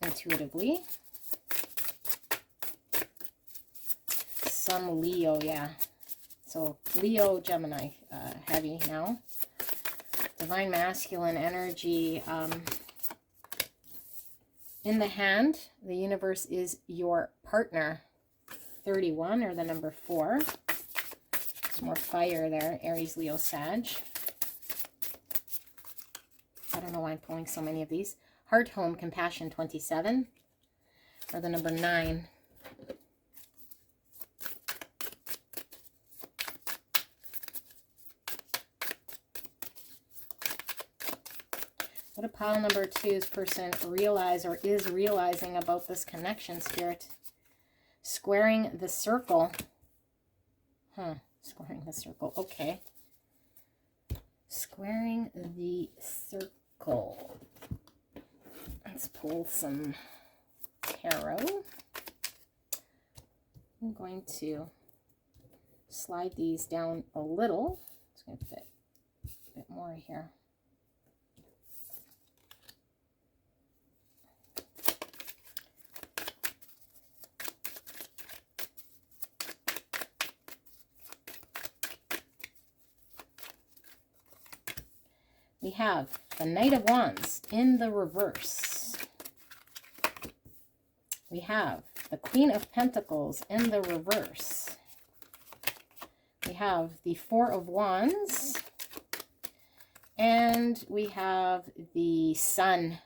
intuitively. Some Leo, yeah. So Leo, Gemini, heavy now. Divine masculine energy. In the hand, the universe is your partner. 31, or the number 4. Some more fire there. Aries, Leo, Sag. I don't know why I'm pulling so many of these. Heart, home, compassion, 27. Or the number 9. What did pile number 2's person realize, or is realizing, about this connection, Spirit? Squaring the circle. Squaring the circle. Okay. Squaring the circle. Let's pull some tarot. I'm going to slide these down a little. It's going to fit a bit more here. We have the Knight of Wands in the reverse. We have the Queen of Pentacles in the reverse. We have the Four of Wands. And we have the Sun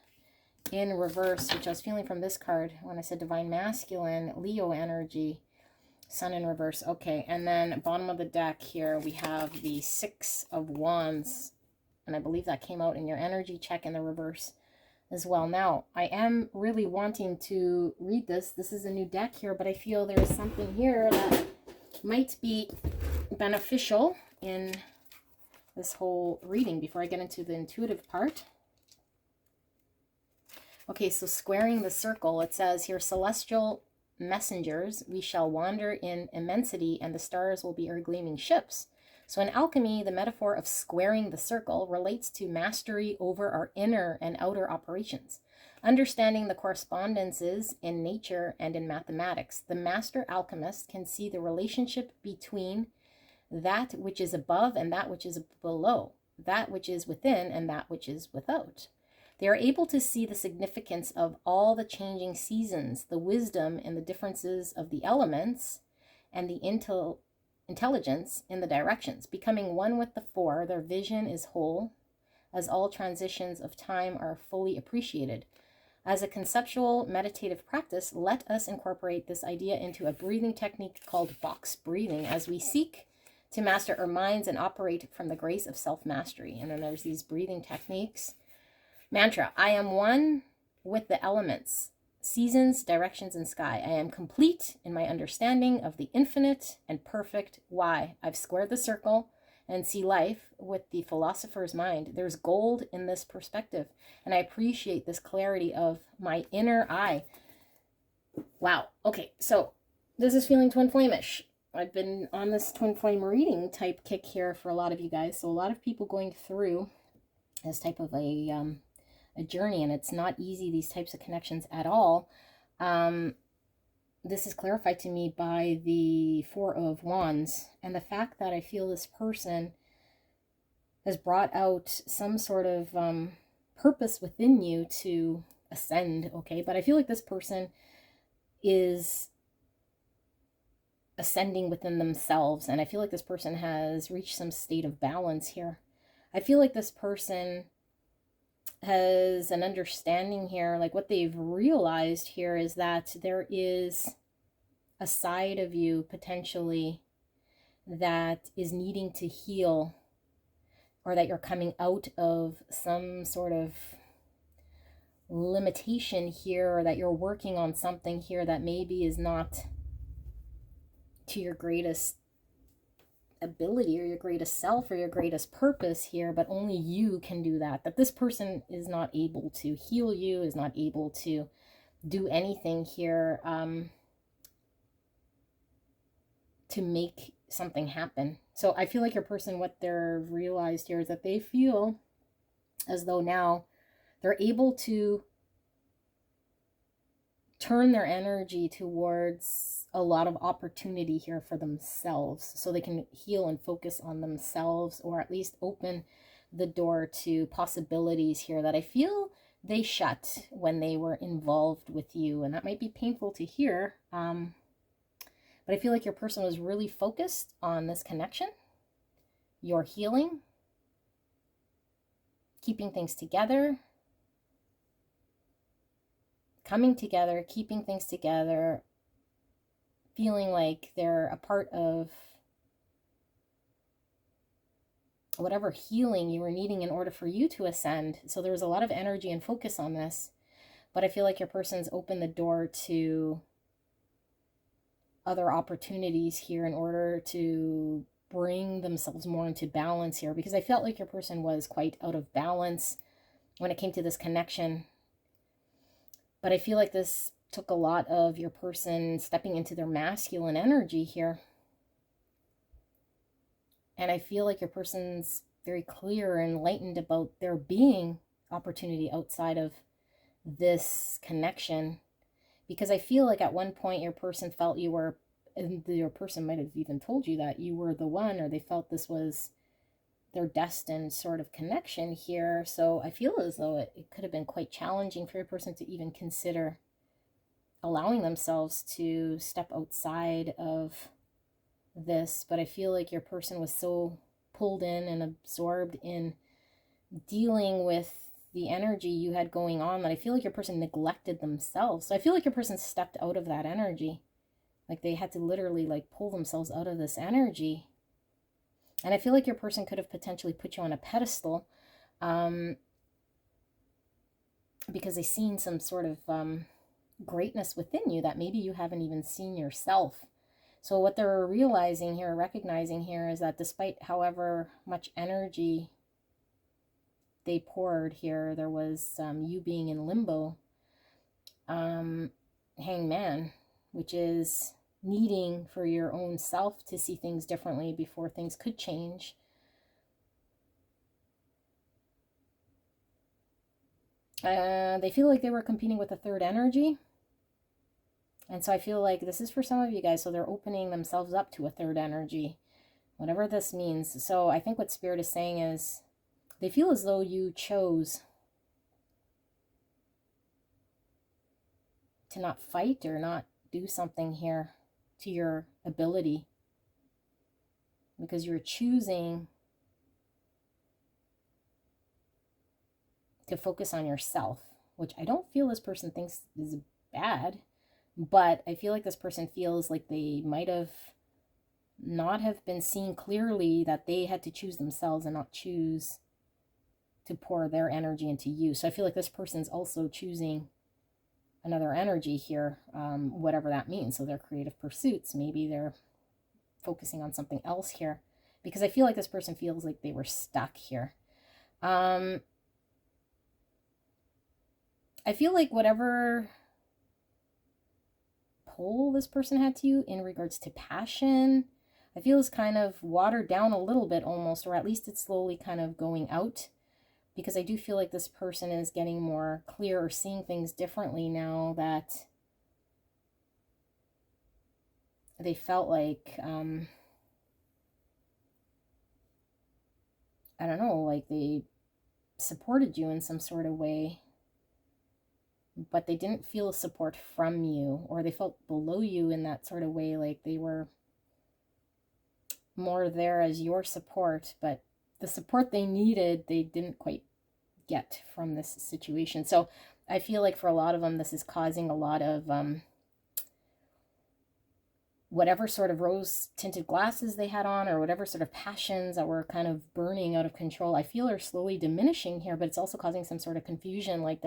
in reverse, which I was feeling from this card when I said Divine Masculine, Leo energy. Sun in reverse. Okay, and then bottom of the deck here, we have the Six of Wands. And I believe that came out in your energy check in the reverse as well. Now, I am really wanting to read this. This is a new deck here, but I feel there is something here that might be beneficial in this whole reading before I get into the intuitive part. Okay, so squaring the circle, it says here, celestial messengers, we shall wander in immensity, and the stars will be our gleaming ships. So in alchemy, the metaphor of squaring the circle relates to mastery over our inner and outer operations. Understanding the correspondences in nature and in mathematics, the master alchemist can see the relationship between that which is above and that which is below, that which is within and that which is without. They are able to see the significance of all the changing seasons, the wisdom in the differences of the elements, and the intelligence in the directions. Becoming one with the four, their vision is whole, as all transitions of time are fully appreciated. As a conceptual meditative practice, let us incorporate this idea into a breathing technique called box breathing as we seek to master our minds and operate from the grace of self-mastery. And then there's these breathing techniques. Mantra, I am one with the elements, seasons, directions, and sky. I am complete in my understanding of the infinite and perfect why. I've squared the circle and see life with the philosopher's mind. There's gold in this perspective, and I appreciate this clarity of my inner eye. Wow. Okay, so this is feeling twin flame-ish. I've been on this twin flame reading type kick here for a lot of you guys. So a lot of people going through this type of a journey, and it's not easy, these types of connections at all. This is clarified to me by the Four of Wands, and the fact that I feel this person has brought out some sort of purpose within you to ascend, okay? But I feel like this person is ascending within themselves, and I feel like this person has reached some state of balance here. I feel like this person has an understanding here, like what they've realized here is that there is a side of you potentially that is needing to heal, or that you're coming out of some sort of limitation here, or that you're working on something here that maybe is not to your greatest ability or your greatest self or your greatest purpose here, but only you can do that. That this person is not able to heal you, is not able to do anything here to make something happen. So I feel like your person, what they're realized here is that they feel as though now they're able to turn their energy towards a lot of opportunity here for themselves, so they can heal and focus on themselves, or at least open the door to possibilities here that I feel they shut when they were involved with you. And that might be painful to hear, but I feel like your person was really focused on this connection, your healing, keeping things together, coming together, keeping things together, feeling like they're a part of whatever healing you were needing in order for you to ascend. So there was a lot of energy and focus on this, but I feel like your person's opened the door to other opportunities here in order to bring themselves more into balance here, because I felt like your person was quite out of balance when it came to this connection. But I feel like this took a lot of your person stepping into their masculine energy here. And I feel like your person's very clear and enlightened about there being opportunity outside of this connection. Because I feel like at one point your person felt you were, and your person might have even told you that you were the one, or they felt this was their destined sort of connection here. So I feel as though it could have been quite challenging for your person to even consider allowing themselves to step outside of this. But I feel like your person was so pulled in and absorbed in dealing with the energy you had going on that I feel like your person neglected themselves. So I feel like your person stepped out of that energy. Like they had to literally like pull themselves out of this energy. And I feel like your person could have potentially put you on a pedestal Because they've seen some sort of greatness within you that maybe you haven't even seen yourself. So what they're realizing here, recognizing here, is that despite however much energy they poured here, there was you being in limbo. Hangman, which is needing for your own self to see things differently before things could change. They feel like they were competing with a third energy. And so I feel like this is for some of you guys. So they're opening themselves up to a third energy, whatever this means. So I think what Spirit is saying is they feel as though you chose to not fight or not do something here to your ability, because you're choosing to focus on yourself, which I don't feel this person thinks is bad, but I feel like this person feels like they might have not have been seen clearly that they had to choose themselves and not choose to pour their energy into you. So I feel like this person's also choosing another energy here, whatever that means. So their creative pursuits, maybe they're focusing on something else here, because I feel like this person feels like they were stuck here. I feel like whatever pull this person had to you in regards to passion, I feel is kind of watered down a little bit almost, or at least it's slowly kind of going out, because I do feel like this person is getting more clear or seeing things differently now that they felt like, I don't know, like they supported you in some sort of way, but they didn't feel support from you, or they felt below you in that sort of way, like they were more there as your support, but the support they needed, they didn't quite get from this situation. So I feel like for a lot of them, this is causing a lot of whatever sort of rose-tinted glasses they had on, or whatever sort of passions that were kind of burning out of control, I feel are slowly diminishing here, but it's also causing some sort of confusion, like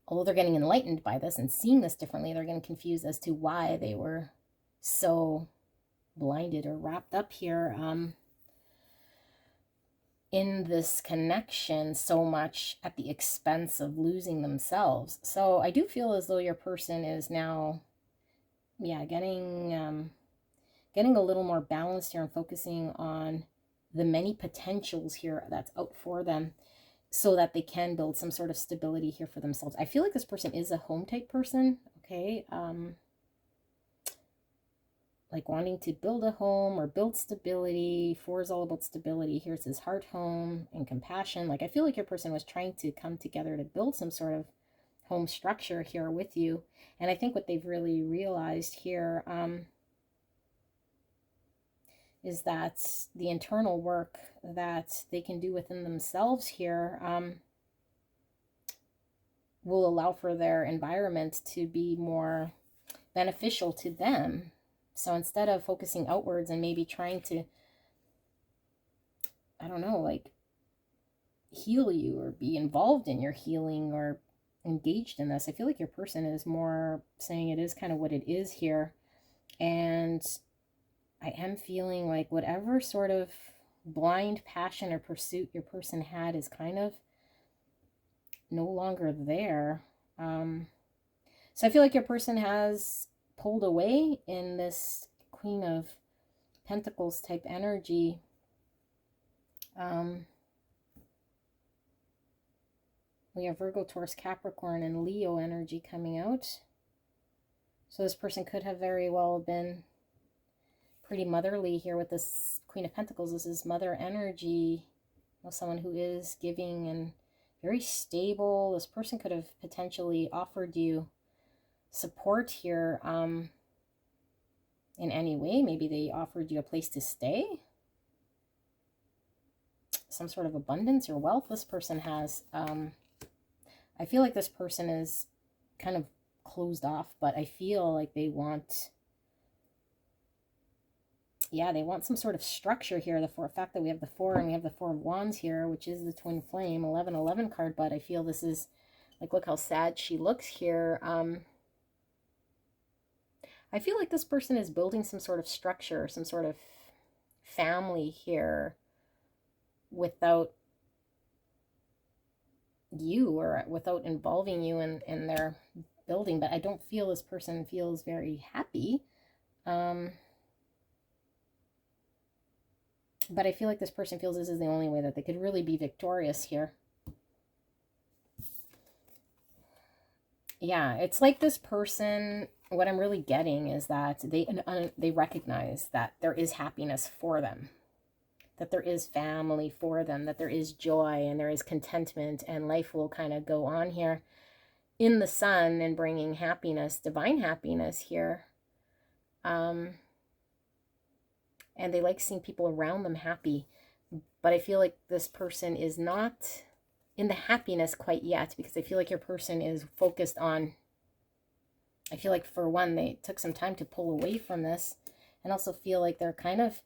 although they're getting enlightened by this and seeing this differently, they're getting confused as to why they were so blinded or wrapped up here in this connection so much at the expense of losing themselves. So I do feel as though your person is now, getting a little more balanced here and focusing on the many potentials here that's out for them, so that they can build some sort of stability here for themselves. I feel like this person is a home type person, okay? Like wanting to build a home or build stability. 4 is all about stability. Here it says heart, home, and compassion. Like I feel like your person was trying to come together to build some sort of home structure here with you. And I think what they've really realized here is that the internal work that they can do within themselves here will allow for their environment to be more beneficial to them. So instead of focusing outwards and maybe trying to, I don't know, like heal you or be involved in your healing or engaged in this, I feel like your person is more saying it is kind of what it is here. And I am feeling like whatever sort of blind passion or pursuit your person had is kind of no longer there. So I feel like your person has pulled away in this Queen of Pentacles type energy. We have Virgo, Taurus, Capricorn, and Leo energy coming out. So this person could have very well been pretty motherly here with this Queen of Pentacles. This is mother energy. Someone who is giving and very stable. This person could have potentially offered you support here in any way. Maybe they offered you a place to stay, some sort of abundance or wealth this person has. I feel like this person is kind of closed off, but I feel like they want Yeah, they want some sort of structure here. The fact that we have the 4 and we have the 4 of Wands here, which is the twin flame, 11-11 card, but I feel this is, like, look how sad she looks here. I feel like this person is building some sort of structure, some sort of family here without you, or without involving you in their building. But I don't feel this person feels very happy. But I feel like this person feels this is the only way that they could really be victorious here. Yeah, it's like this person, what I'm really getting is that they recognize that there is happiness for them, that there is family for them, that there is joy and there is contentment, and life will kind of go on here in the sun and bringing happiness, divine happiness here. And they like seeing people around them happy. But I feel like this person is not in the happiness quite yet, because I feel like your person is focused on, I feel like for one, they took some time to pull away from this, and also feel like they're kind of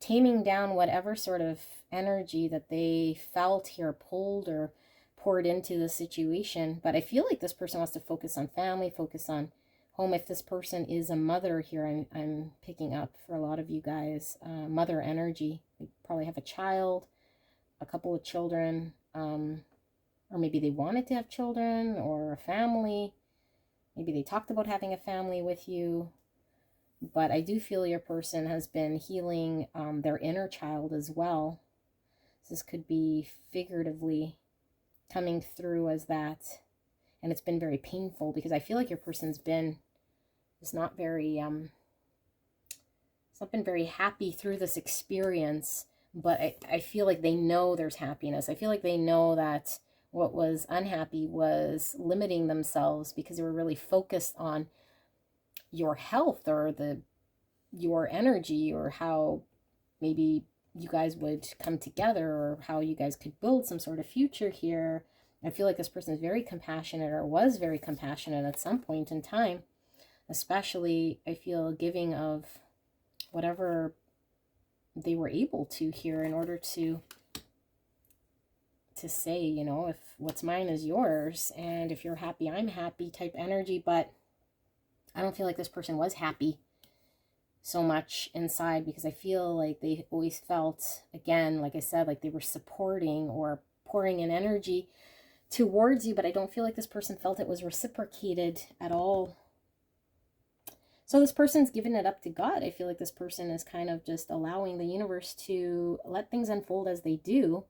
taming down whatever sort of energy that they felt here, pulled or poured into the situation. But I feel like this person wants to focus on family, focus on home. If this person is a mother here, I'm picking up for a lot of you guys, mother energy. They probably have a child, a couple of children, or maybe they wanted to have children or a family. Maybe they talked about having a family with you. But I do feel your person has been healing their inner child as well. So this could be figuratively coming through as that. And it's been very painful, because I feel like your person's been, it's not been very happy through this experience. But I feel like they know there's happiness. I feel like they know that what was unhappy was limiting themselves, because they were really focused on your health or your energy, or how maybe you guys would come together, or how you guys could build some sort of future here. I feel like this person is very compassionate, or was very compassionate at some point in time, especially I feel giving of whatever they were able to here, in order to say, you know, if what's mine is yours, and if you're happy, I'm happy type energy. But I don't feel like this person was happy so much inside, because I feel like they always felt, again, like I said, like they were supporting or pouring in energy towards you, but I don't feel like this person felt it was reciprocated at all. So this person's giving it up to God. I feel like this person is kind of just allowing the universe to let things unfold as they do.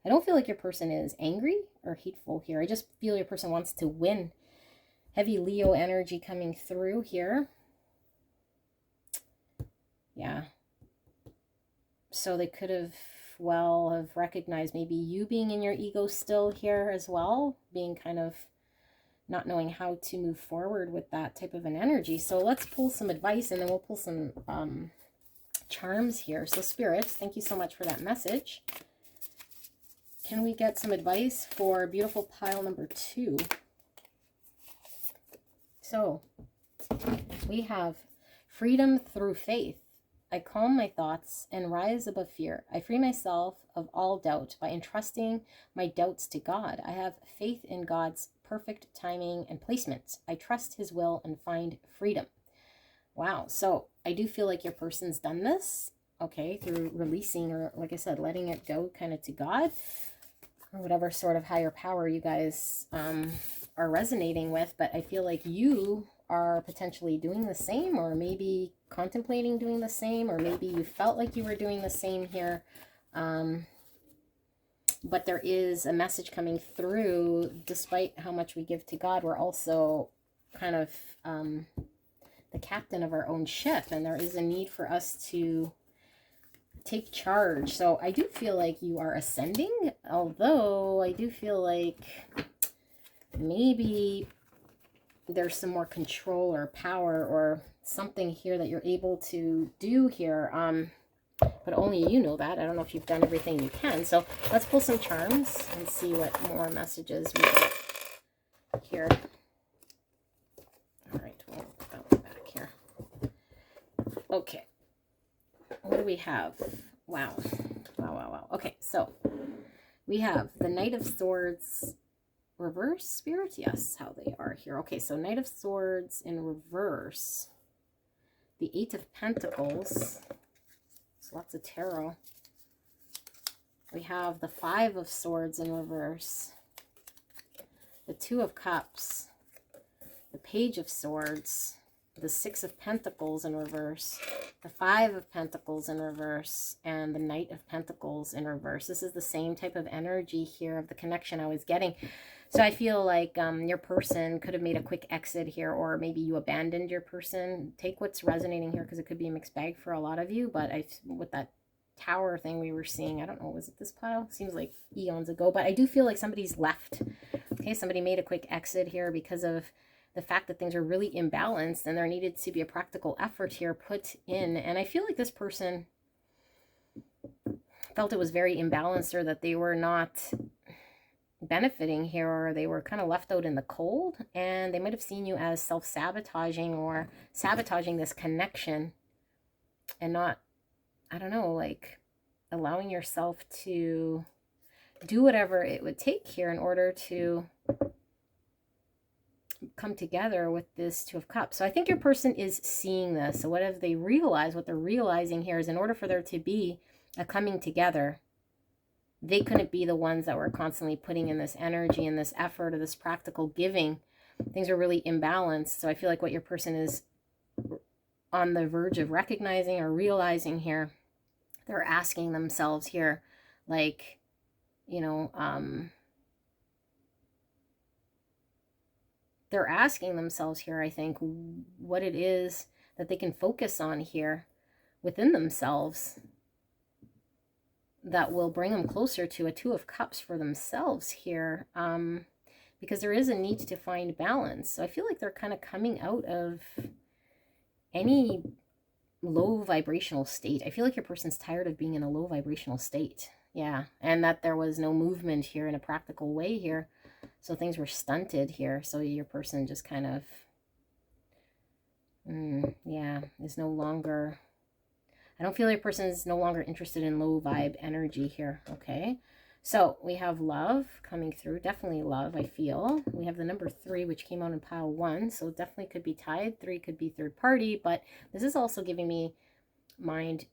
I don't feel like your person is angry or hateful here. I just feel your person wants to win. Heavy Leo energy coming through here. Yeah. So they could have recognized maybe you being in your ego still here as well, being kind of not knowing how to move forward with that type of an energy. So let's pull some advice, and then we'll pull some charms here. So spirits, thank you so much for that message. Can we get some advice for beautiful pile number 2? So we have freedom through faith. I calm my thoughts and rise above fear. I free myself of all doubt by entrusting my doubts to God. I have faith in God's perfect timing and placement. I trust his will and find freedom. Wow. So I do feel like your person's done this, okay, through releasing, or like I said, letting it go kind of to God, or whatever sort of higher power you guys are resonating with. But I feel like you are potentially doing the same, or maybe contemplating doing the same, or maybe you felt like you were doing the same here. But there is a message coming through. Despite how much we give to God, we're also kind of the captain of our own ship, and there is a need for us to take charge. So I do feel like you are ascending, although I do feel like maybe there's some more control or power or something here that you're able to do here. But only you know that. I don't know if you've done everything you can. So let's pull some charms and see what more messages we get here. All right, we'll put that one back here. Okay. what do we have? Wow. Wow, wow, wow. Okay, so we have the Knight of Swords reverse, Spirit. Yes, how they are here. Okay, so Knight of Swords in reverse. The Eight of Pentacles. There's lots of tarot. We have the Five of Swords in reverse. The Two of Cups. The Page of Swords. The Six of Pentacles in reverse. The Five of Pentacles in reverse. And the Knight of Pentacles in reverse. This is the same type of energy here of the connection I was getting. So I feel like your person could have made a quick exit here, or maybe you abandoned your person. Take what's resonating here, because it could be a mixed bag for a lot of you. But with that tower thing we were seeing, I don't know, was it this pile? Seems like eons ago. But I do feel like somebody's left. Okay, somebody made a quick exit here because of the fact that things are really imbalanced, and there needed to be a practical effort here put in. And I feel like this person felt it was very imbalanced, or that they were not benefiting here, or they were kind of left out in the cold, and they might have seen you as self-sabotaging or sabotaging this connection, and not, I don't know, like allowing yourself to do whatever it would take here in order to come together with this Two of Cups. So I think your person is seeing this. So what have they realized? What they're realizing here is, in order for there to be a coming together, they couldn't be the ones that were constantly putting in this energy and this effort or this practical giving. Things are really imbalanced. So I feel like what your person is on the verge of recognizing or realizing here, they're asking themselves here, like, you know, they're asking themselves here, I think, what it is that they can focus on here within themselves that will bring them closer to a Two of Cups for themselves here, because there is a need to find balance. So I feel like they're kind of coming out of any low vibrational state. I feel like your person's tired of being in a low vibrational state. Yeah, and that there was no movement here in a practical way here. So things were stunted here. So your person just kind of, yeah, is no longer... I don't feel your person is no longer interested in low vibe energy here. Okay, so we have love coming through. Definitely love, I feel. We have the number 3, which came out in pile 1. So definitely could be tied. 3 could be third party. But this is also giving me mind,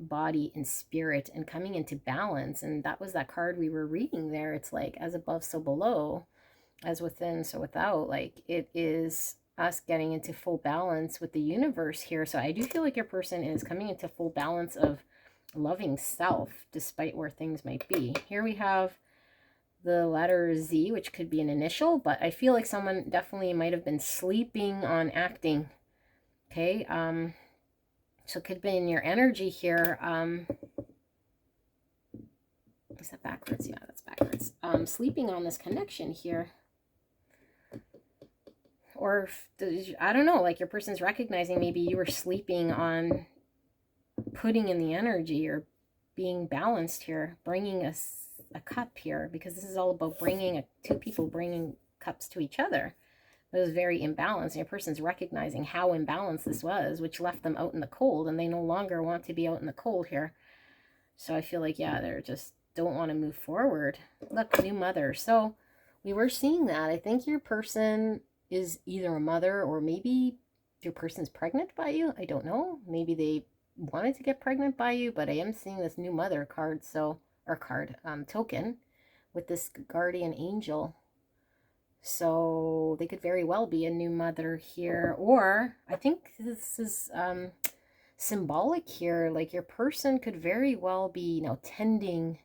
body, and spirit, and coming into balance. And that was that card we were reading there. It's like, as above, so below. As within, so without. Like, it is us getting into full balance with the universe here. So I do feel like your person is coming into full balance of loving self, despite where things might be. Here we have the letter Z, which could be an initial, but I feel like someone definitely might have been sleeping on acting. Okay, so it could be in your energy here. Is that backwards? Yeah, that's backwards. Sleeping on this connection here. Or, I don't know, like your person's recognizing maybe you were sleeping on putting in the energy or being balanced here, bringing a cup here, because this is all about bringing two people bringing cups to each other. It was very imbalanced, and your person's recognizing how imbalanced this was, which left them out in the cold, and they no longer want to be out in the cold here. So I feel like, yeah, they're just don't want to move forward. Look, new mother. So we were seeing that. I think your person is either a mother, or maybe your person's pregnant by you. I don't know. Maybe they wanted to get pregnant by you, but I am seeing this new mother card, so, or card, token, with this guardian angel. So they could very well be a new mother here, or I think this is symbolic here. Like your person could very well be, you know, tending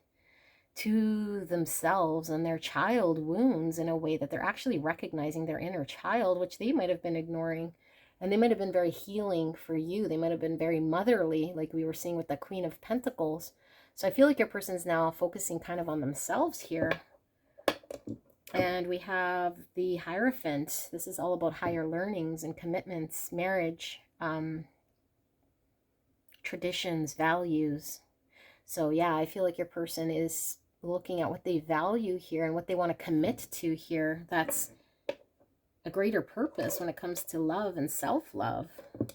to themselves and their child wounds in a way that they're actually recognizing their inner child, which they might have been ignoring. And they might have been very healing for you. They might have been very motherly, like we were seeing with the Queen of Pentacles. So I feel like your person's now focusing kind of on themselves here. And we have the Hierophant. This is all about higher learnings and commitments, marriage, traditions, values. So yeah, I feel like your person is looking at what they value here and what they want to commit to here. That's a greater purpose when it comes to love and self-love.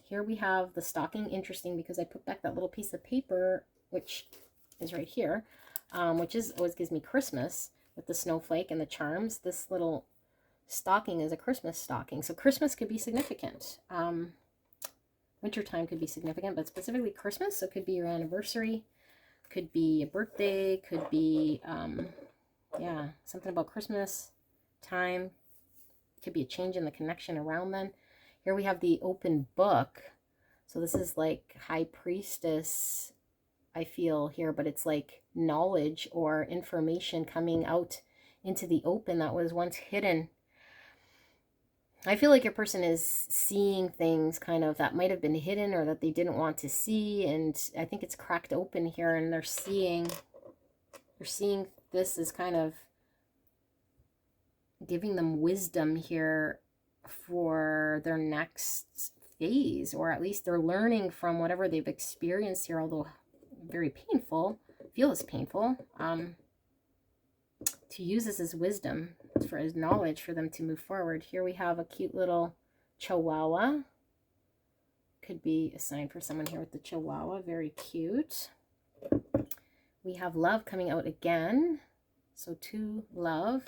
Here we have the stocking. Interesting, because I put back that little piece of paper, which is right here, which is always gives me Christmas with the snowflake and the charms. This little stocking is a Christmas stocking. So Christmas could be significant. Wintertime could be significant, but specifically Christmas. So it could be your anniversary, could be a birthday, could be, yeah, something about Christmas time. Could be a change in the connection around then. Here we have the open book. So this is like high priestess, I feel here, but it's like knowledge or information coming out into the open that was once hidden. I feel like your person is seeing things kind of that might have been hidden or that they didn't want to see, and I think it's cracked open here, and they're seeing this as kind of giving them wisdom here for their next phase, or at least they're learning from whatever they've experienced here, although very painful, feels painful, to use this as wisdom, as knowledge for them to move forward. Here we have a cute little chihuahua. Could be a sign for someone here with the chihuahua. Very cute. We have love coming out again. So 2 love.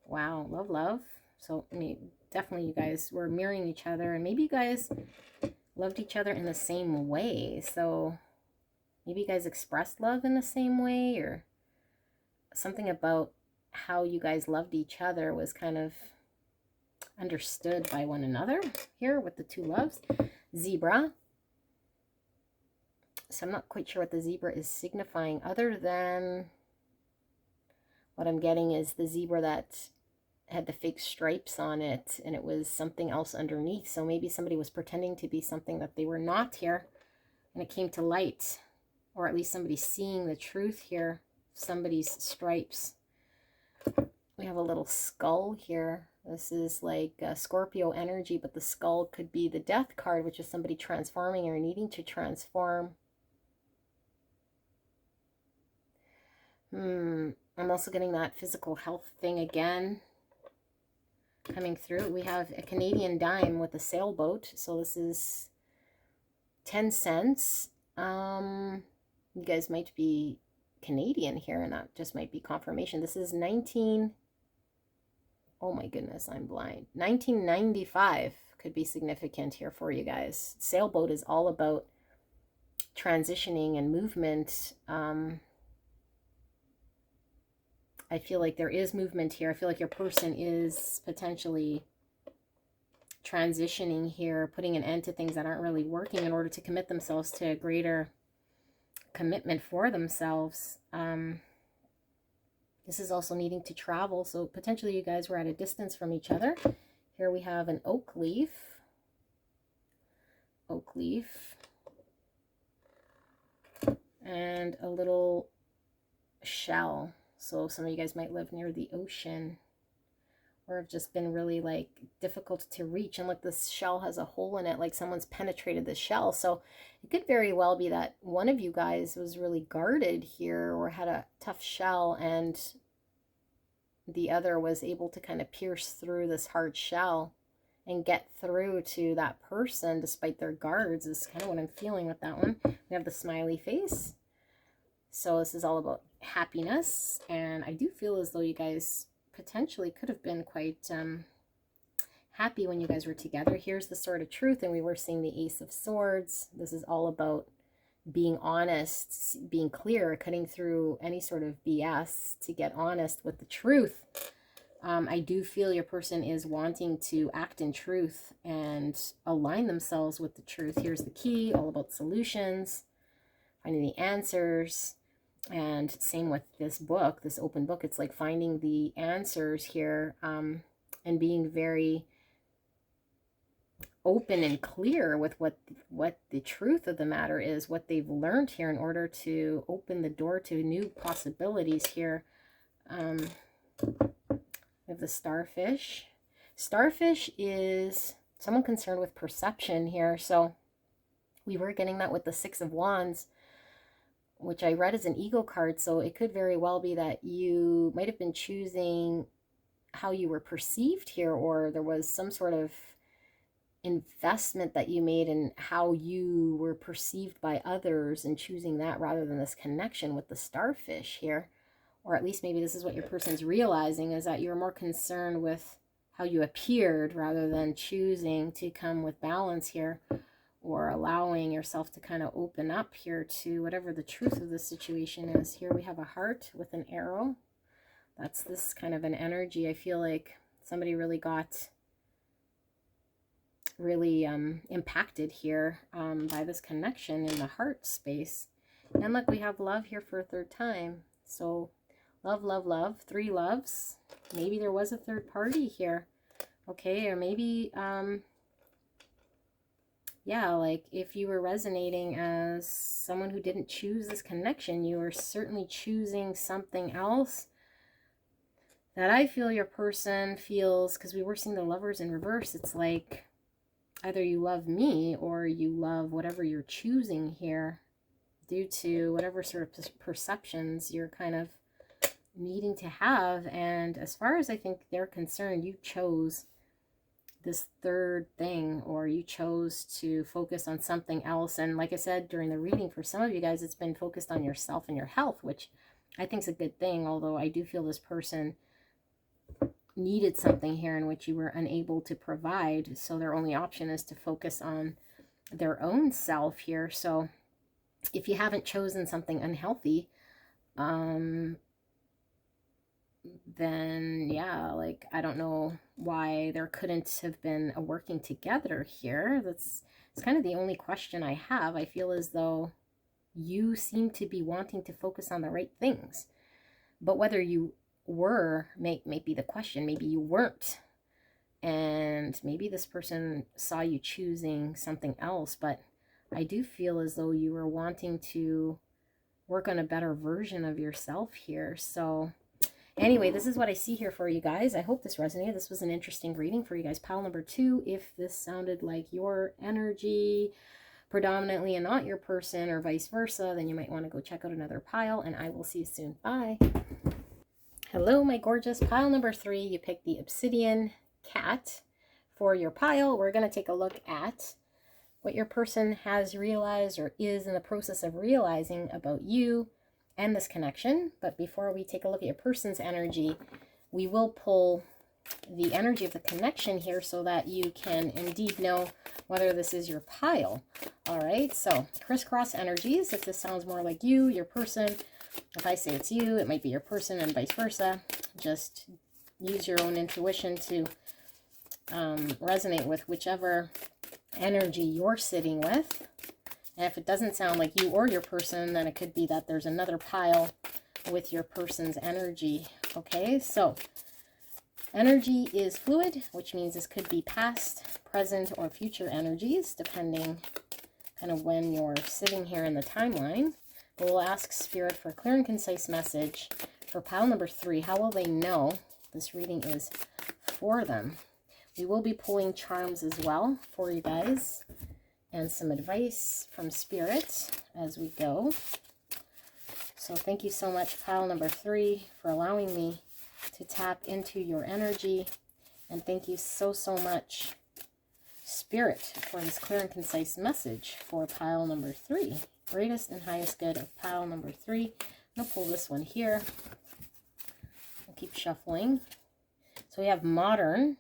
Wow, love, love. So I mean, definitely you guys were mirroring each other, and maybe you guys loved each other in the same way. So maybe you guys expressed love in the same way, or something about how you guys loved each other was kind of understood by one another here with the 2 loves. Zebra. So I'm not quite sure what the zebra is signifying, other than what I'm getting is the zebra that had the fake stripes on it, and it was something else underneath. So maybe somebody was pretending to be something that they were not here, and it came to light, or at least somebody's seeing the truth here, somebody's stripes. We have a little skull here. This is like Scorpio energy, but the skull could be the death card, which is somebody transforming or needing to transform. I'm also getting that physical health thing again coming through. We have a Canadian dime with a sailboat. So this is 10 cents. You guys might be Canadian here, and that just might be confirmation. This is oh my goodness, I'm blind. 1995 could be significant here for you guys. Sailboat is all about transitioning and movement. I feel like there is movement here. I feel like your person is potentially transitioning here, putting an end to things that aren't really working in order to commit themselves to a greater commitment for themselves. This is also needing to travel, so potentially you guys were at a distance from each other. Here we have an oak leaf. Oak leaf. And a little shell. So some of you guys might live near the ocean, or have just been really like difficult to reach. And look, this shell has a hole in it, like someone's penetrated the shell. So it could very well be that one of you guys was really guarded here, or had a tough shell, and the other was able to kind of pierce through this hard shell and get through to that person despite their guards, is kind of what I'm feeling with that one. We have the smiley face. So this is all about happiness, and I do feel as though you guys potentially could have been quite happy when you guys were together. Here's the Sword of Truth, and we were seeing the Ace of Swords. This is all about being honest, being clear, cutting through any sort of BS to get honest with the truth. I do feel your person is wanting to act in truth and align themselves with the truth. Here's the key, all about solutions, finding the answers. And same with this book, this open book. It's like finding the answers here, and being very open and clear with what the truth of the matter is, what they've learned here, in order to open the door to new possibilities here. We have the starfish. Starfish is someone concerned with perception here. So we were getting that with the Six of Wands, which I read as an ego card. So it could very well be that you might have been choosing how you were perceived here, or there was some sort of investment that you made in how you were perceived by others and choosing that rather than this connection with the starfish here. Or at least maybe this is what your person's realizing, is that you're more concerned with how you appeared rather than choosing to come with balance here, or allowing yourself to kind of open up here to whatever the truth of the situation is. Here we have a heart with an arrow. That's this kind of an energy. I feel like somebody really got impacted here by this connection in the heart space. And look, we have love here for a third time. So love, love, love, 3 loves. Maybe there was a third party here. Okay, or maybe yeah, like if you were resonating as someone who didn't choose this connection, you were certainly choosing something else that I feel your person feels, because we were seeing the Lovers in reverse. It's like either you love me or you love whatever you're choosing here, due to whatever sort of perceptions you're kind of needing to have. And as far as I think they're concerned, you chose this third thing, or you chose to focus on something else. And like I said during the reading, for some of you guys, it's been focused on yourself and your health, which I think is a good thing. Although I do feel this person needed something here in which you were unable to provide, so their only option is to focus on their own self here. So if you haven't chosen something unhealthy, then yeah, like I don't know why there couldn't have been a working together here. It's kind of the only question I have. I feel as though you seem to be wanting to focus on the right things, but whether you were may be the question. Maybe you weren't, and maybe this person saw you choosing something else. But I do feel as though you were wanting to work on a better version of yourself here. So anyway, this is what I see here for you guys. I hope this resonated. This was an interesting reading for you guys. Pile number 2, if this sounded like your energy predominantly and not your person, or vice versa, then you might want to go check out another pile, and I will see you soon. Bye. Hello, my gorgeous. Pile number 3, you picked the obsidian cat for your pile. We're going to take a look at what your person has realized or is in the process of realizing about you and this connection. But before we take a look at your person's energy, we will pull the energy of the connection here so that you can indeed know whether this is your pile. All right, so crisscross energies. If this sounds more like you, your person, if I say it's you, it might be your person, and vice versa. Just use your own intuition to resonate with whichever energy you're sitting with. And if it doesn't sound like you or your person, then it could be that there's another pile with your person's energy. Okay, so energy is fluid, which means this could be past, present, or future energies, depending kind of when you're sitting here in the timeline. But we'll ask Spirit for a clear and concise message for pile number 3. How will they know this reading is for them? We will be pulling charms as well for you guys, and some advice from Spirit as we go. So thank you so much, pile number 3, for allowing me to tap into your energy. And thank you so much, Spirit, for this clear and concise message for pile number 3. Greatest and highest good of pile number 3. I'm going to pull this one here. We'll keep shuffling. So we have modern.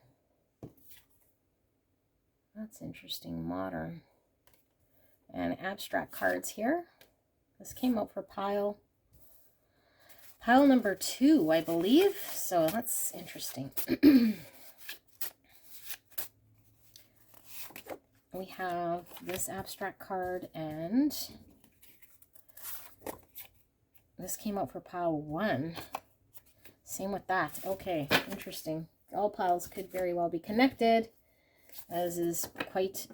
That's interesting, modern. And abstract cards here. This came out for pile number 2, I believe. So that's interesting. We have this abstract card, and this came out for pile 1. Same with that. Okay, interesting. All piles could very well be connected, as is quite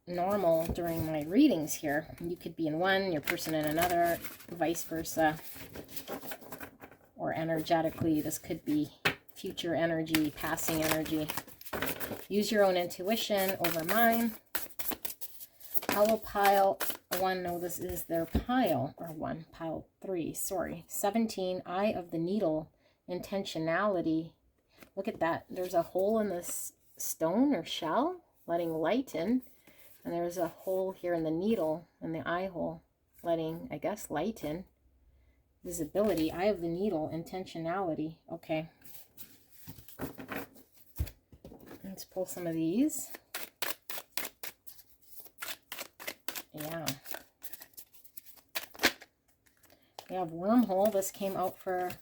normal during my readings here. You could be in one, your person in another, vice versa. Or energetically, this could be future energy, passing energy. Use your own intuition over mine. How will pile 1 know this is their pile? Or pile 3, sorry. 17, Eye of the Needle, intentionality. Look at that. There's a hole in this stone or shell, letting light in. And there's a hole here in the needle, in the eye hole, letting, I guess, light in. Visibility, eye of the needle, intentionality. Okay. Let's pull some of these. Yeah. We have wormhole. This came out for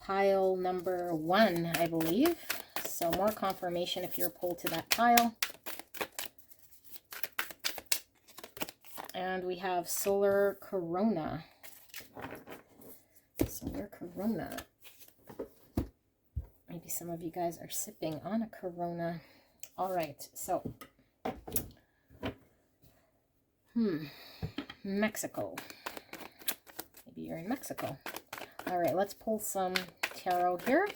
pile number 1, I believe. So more confirmation if you're pulled to that pile. And we have solar corona. Solar corona. Maybe some of you guys are sipping on a corona. All right, so Mexico. Maybe you're in Mexico. All right, let's pull some tarot here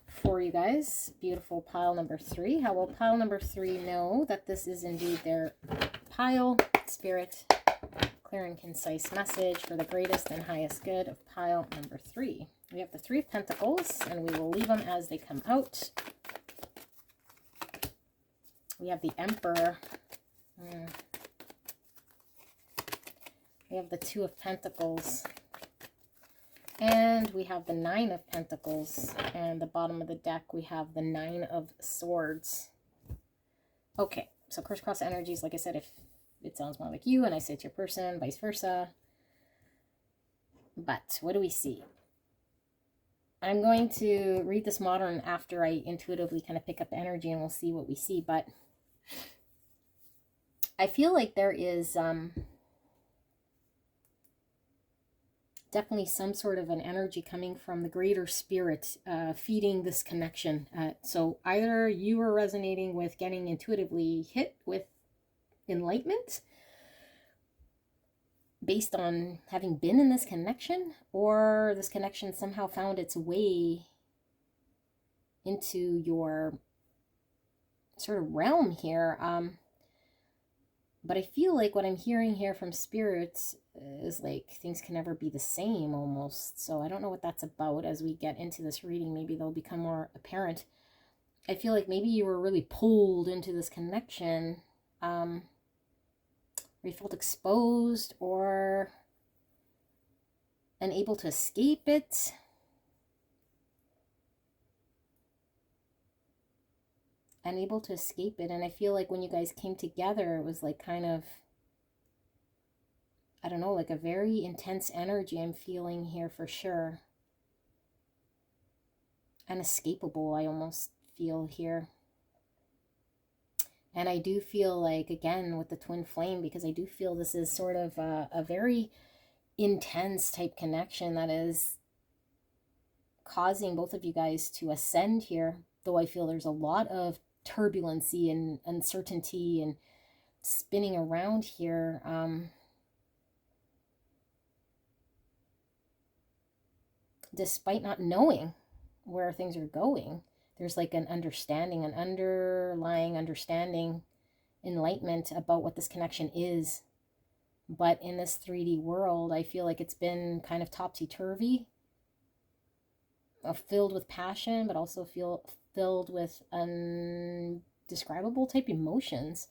for you guys. Beautiful pile number 3. How will pile number 3 know that this is indeed their pile? Spirit, clear and concise message for the greatest and highest good of pile number 3. We have the 3 of Pentacles, and we will leave them as they come out. We have the Emperor. We have the 2 of Pentacles. And we have the 9 of Pentacles. And the bottom of the deck, we have the 9 of Swords. Okay, so crisscross energies, like I said, if it sounds more like you and I say it's your person, vice versa. But what do we see? I'm going to read this modern after I intuitively kind of pick up the energy, and we'll see what we see. But I feel like there is definitely some sort of an energy coming from the greater spirit feeding this connection. So either you are resonating with getting intuitively hit with enlightenment based on having been in this connection, or this connection somehow found its way into your sort of realm here. But I feel like what I'm hearing here from spirits is like things can never be the same almost. So I don't know what that's about. As we get into this reading, maybe they'll become more apparent. I feel like maybe you were really pulled into this connection, or you felt exposed or unable to escape it. Unable to escape it. And I feel like when you guys came together, it was like kind of, I don't know, like a very intense energy I'm feeling here for sure. Unescapable, I almost feel here. And I do feel like, again, with the twin flame, because I do feel this is sort of a very intense type connection that is causing both of you guys to ascend here. Though I feel there's a lot of turbulency and uncertainty and spinning around here. Despite not knowing where things are going, there's like an understanding, an underlying understanding, enlightenment about what this connection is. But in this 3D world, I feel like it's been kind of topsy-turvy, filled with passion, but also filled with undescribable type emotions.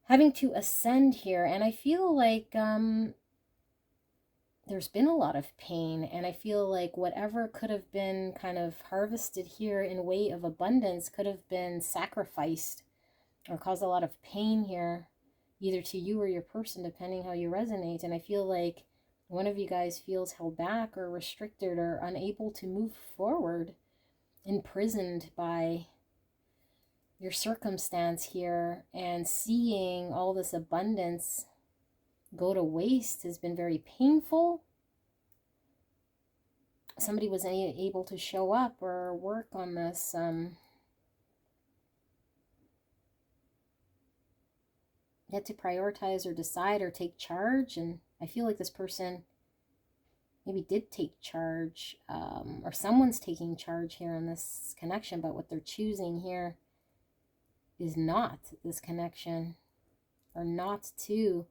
Having to ascend here, and I feel like there's been a lot of pain, and I feel like whatever could have been kind of harvested here in way of abundance could have been sacrificed or caused a lot of pain here, either to you or your person, depending how you resonate. And I feel like one of you guys feels held back or restricted or unable to move forward, imprisoned by your circumstance here, and seeing all this abundance go to waste has been very painful. Somebody was able to show up or work on this had to prioritize or decide or take charge. And I feel like this person maybe did take charge, or someone's taking charge here in this connection, but what they're choosing here is not this connection, or not to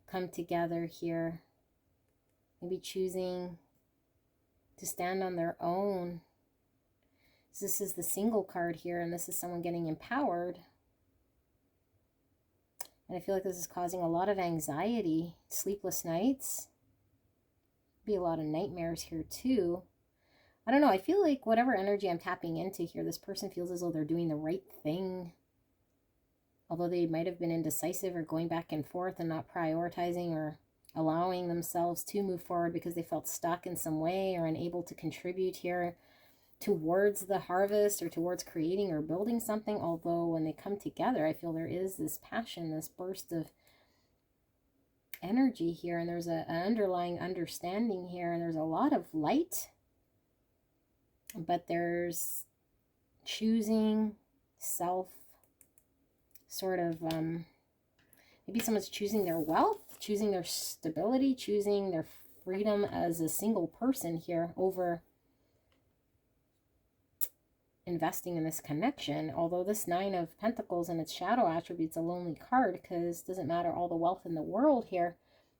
come together here. Maybe choosing to stand on their own, So this is the single card here, and this is someone getting empowered. And I feel like this is causing a lot of anxiety, sleepless nights. Be a lot of nightmares here too. I don't know. I feel like whatever energy I'm tapping into here, this person feels as though they're doing the right thing. Although they might have been indecisive or going back and forth and not prioritizing or allowing themselves to move forward because they felt stuck in some way or unable to contribute here towards the harvest or towards creating or building something. Although when they come together, I feel there is this passion, this burst of energy here, and there's an underlying understanding here, and there's a lot of light, but there's choosing self, sort of maybe someone's choosing their wealth, choosing their stability, choosing their freedom as a single person here over investing in this connection. Although this Nine of Pentacles and its shadow attributes a lonely card, because it doesn't matter all the wealth in the world here.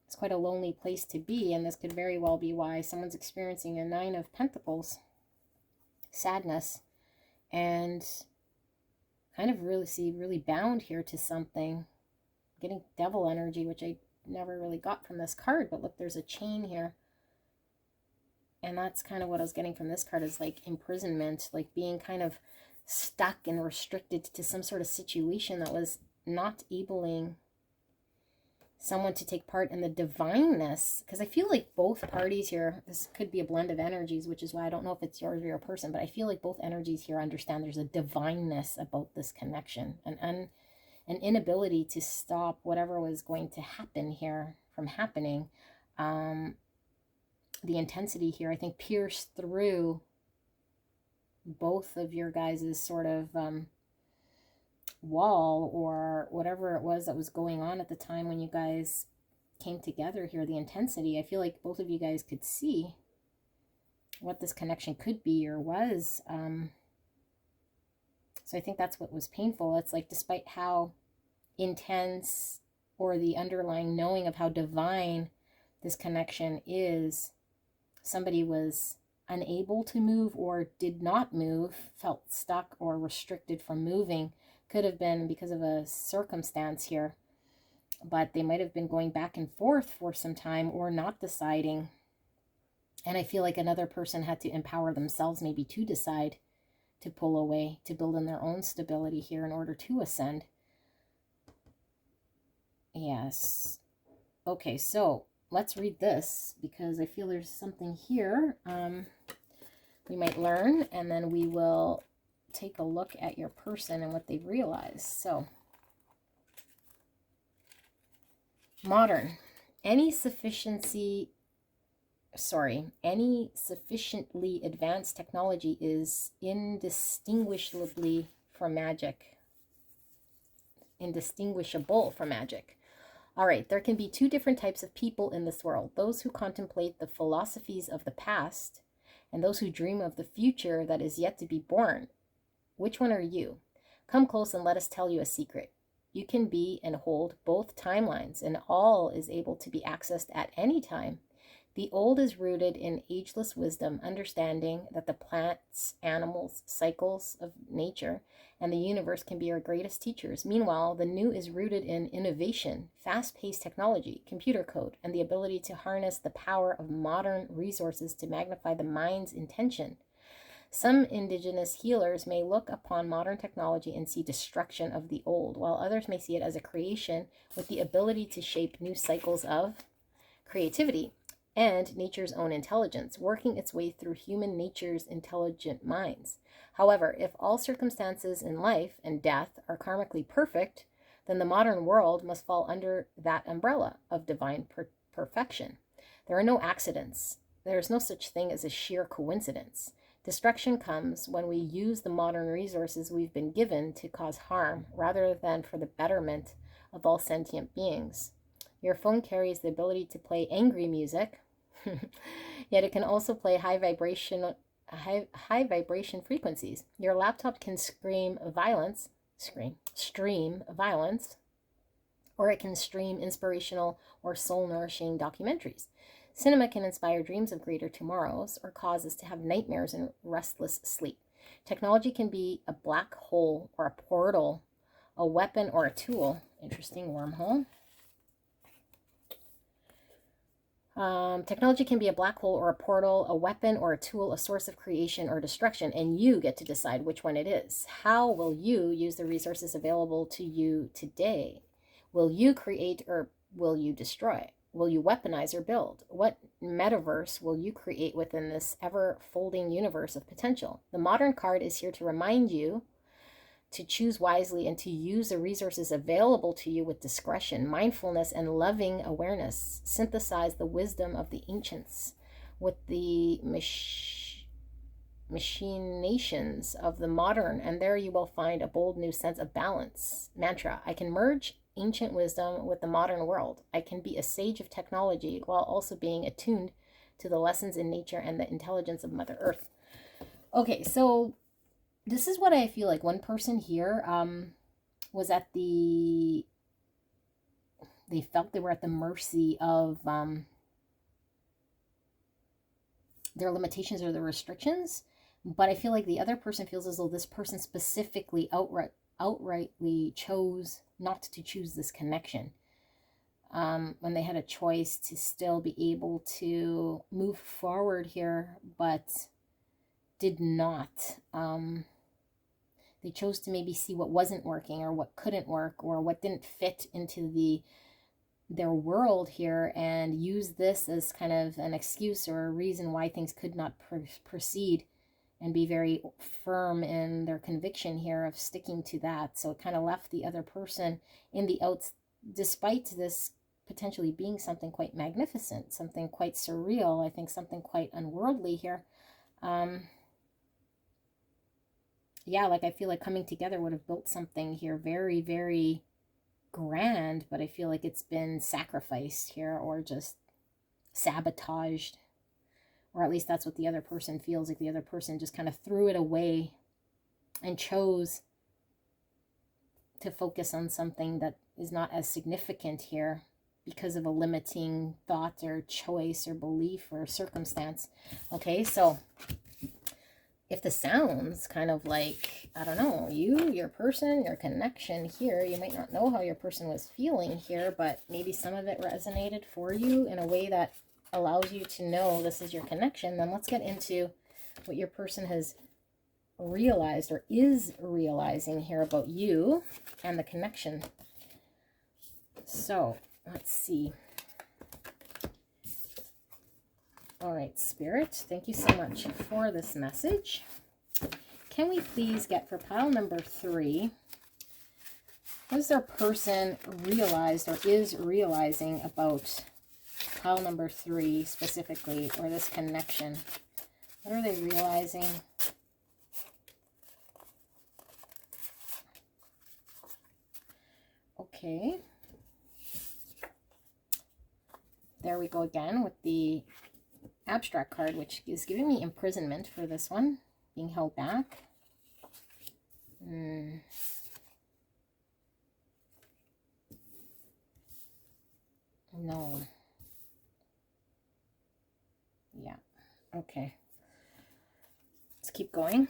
It's quite a lonely place to be, and this could very well be why someone's experiencing a Nine of Pentacles, sadness, and kind of really bound here to something. Getting devil energy, which I never really got from this card, but look, there's a chain here. And that's kind of what I was getting from this card, is like imprisonment, like being kind of stuck and restricted to some sort of situation that was not enabling someone to take part in the divineness. Because I feel like both parties here, this could be a blend of energies, which is why I don't know if it's yours or your person, but I feel like both energies here understand there's a divineness about this connection, an inability to stop whatever was going to happen here from happening. The intensity here, I think, pierced through both of your guys' sort of wall, or whatever it was that was going on at the time when you guys came together here. The intensity, I feel like both of you guys could see what this connection could be or was. So I think that's what was painful. It's like, despite how intense, or the underlying knowing of how divine this connection is, somebody was unable to move or did not move, felt stuck or restricted from moving. Could have been because of a circumstance here, but they might have been going back and forth for some time or not deciding. And I feel like another person had to empower themselves maybe to decide to pull away, to build in their own stability here in order to ascend. Yes. Okay, so let's read this, because I feel there's something here we might learn, and then we will take a look at your person and what they've realized. So, modern. Any sufficiently advanced technology is indistinguishable from magic. All right, there can be two different types of people in this world: those who contemplate the philosophies of the past, and those who dream of the future that is yet to be born. Which one are you? Come close and let us tell you a secret. You can be and hold both timelines, and all is able to be accessed at any time. The old is rooted in ageless wisdom, understanding that the plants, animals, cycles of nature, and the universe can be our greatest teachers. Meanwhile, the new is rooted in innovation, fast-paced technology, computer code, and the ability to harness the power of modern resources to magnify the mind's intention. Some indigenous healers may look upon modern technology and see destruction of the old, while others may see it as a creation with the ability to shape new cycles of creativity and nature's own intelligence, working its way through human nature's intelligent minds. However, if all circumstances in life and death are karmically perfect, then the modern world must fall under that umbrella of divine perfection. There are no accidents. There is no such thing as a sheer coincidence. Destruction comes when we use the modern resources we've been given to cause harm, rather than for the betterment of all sentient beings. Your phone carries the ability to play angry music, yet it can also play high vibration frequencies. Your laptop can stream violence, or it can stream inspirational or soul-nourishing documentaries. Cinema can inspire dreams of greater tomorrows, or cause us to have nightmares and restless sleep. Technology can be a black hole or a portal, a weapon or a tool. Interesting, wormhole. Technology can be a black hole or a portal, a weapon or a tool, a source of creation or destruction, and you get to decide which one it is. How will you use the resources available to you today? Will you create or will you destroy? Will you weaponize or build? What metaverse will you create within this ever-folding universe of potential? The modern card is here to remind you to choose wisely and to use the resources available to you with discretion, mindfulness, and loving awareness. Synthesize the wisdom of the ancients with the machinations of the modern, and there you will find a bold new sense of balance. Mantra: I can merge ancient wisdom with the modern world. I can be a sage of technology while also being attuned to the lessons in nature and the intelligence of Mother Earth. Okay, so this is what I feel like. One person here was at they felt they were at the mercy of their limitations or their restrictions. But I feel like the other person feels as though this person specifically outrightly chose not to choose this connection. When they had a choice to still be able to move forward here, but did not. They chose to maybe see what wasn't working or what couldn't work or what didn't fit into their world here, and use this as kind of an excuse or a reason why things could not proceed, and be very firm in their conviction here of sticking to that. So it kind of left the other person in the outs, despite this potentially being something quite magnificent, something quite surreal, I think something quite unworldly here. Yeah, like I feel like coming together would have built something here very, very grand, but I feel like it's been sacrificed here or just sabotaged, or at least that's what the other person feels like. The other person just kind of threw it away and chose to focus on something that is not as significant here because of a limiting thought or choice or belief or circumstance. Okay, so if this sounds kind of like, I don't know, your person, your connection here, you might not know how your person was feeling here, but maybe some of it resonated for you in a way that allows you to know this is your connection. Then let's get into what your person has realized or is realizing here about you and the connection. So let's see. All right, Spirit, thank you so much for this message. Can we please get for pile number 3, what has their person realized or is realizing about pile number 3 specifically, or this connection? What are they realizing? Okay. There we go again with the abstract card, which is giving me imprisonment for this one, being held back. No. Yeah. Okay. Let's keep going.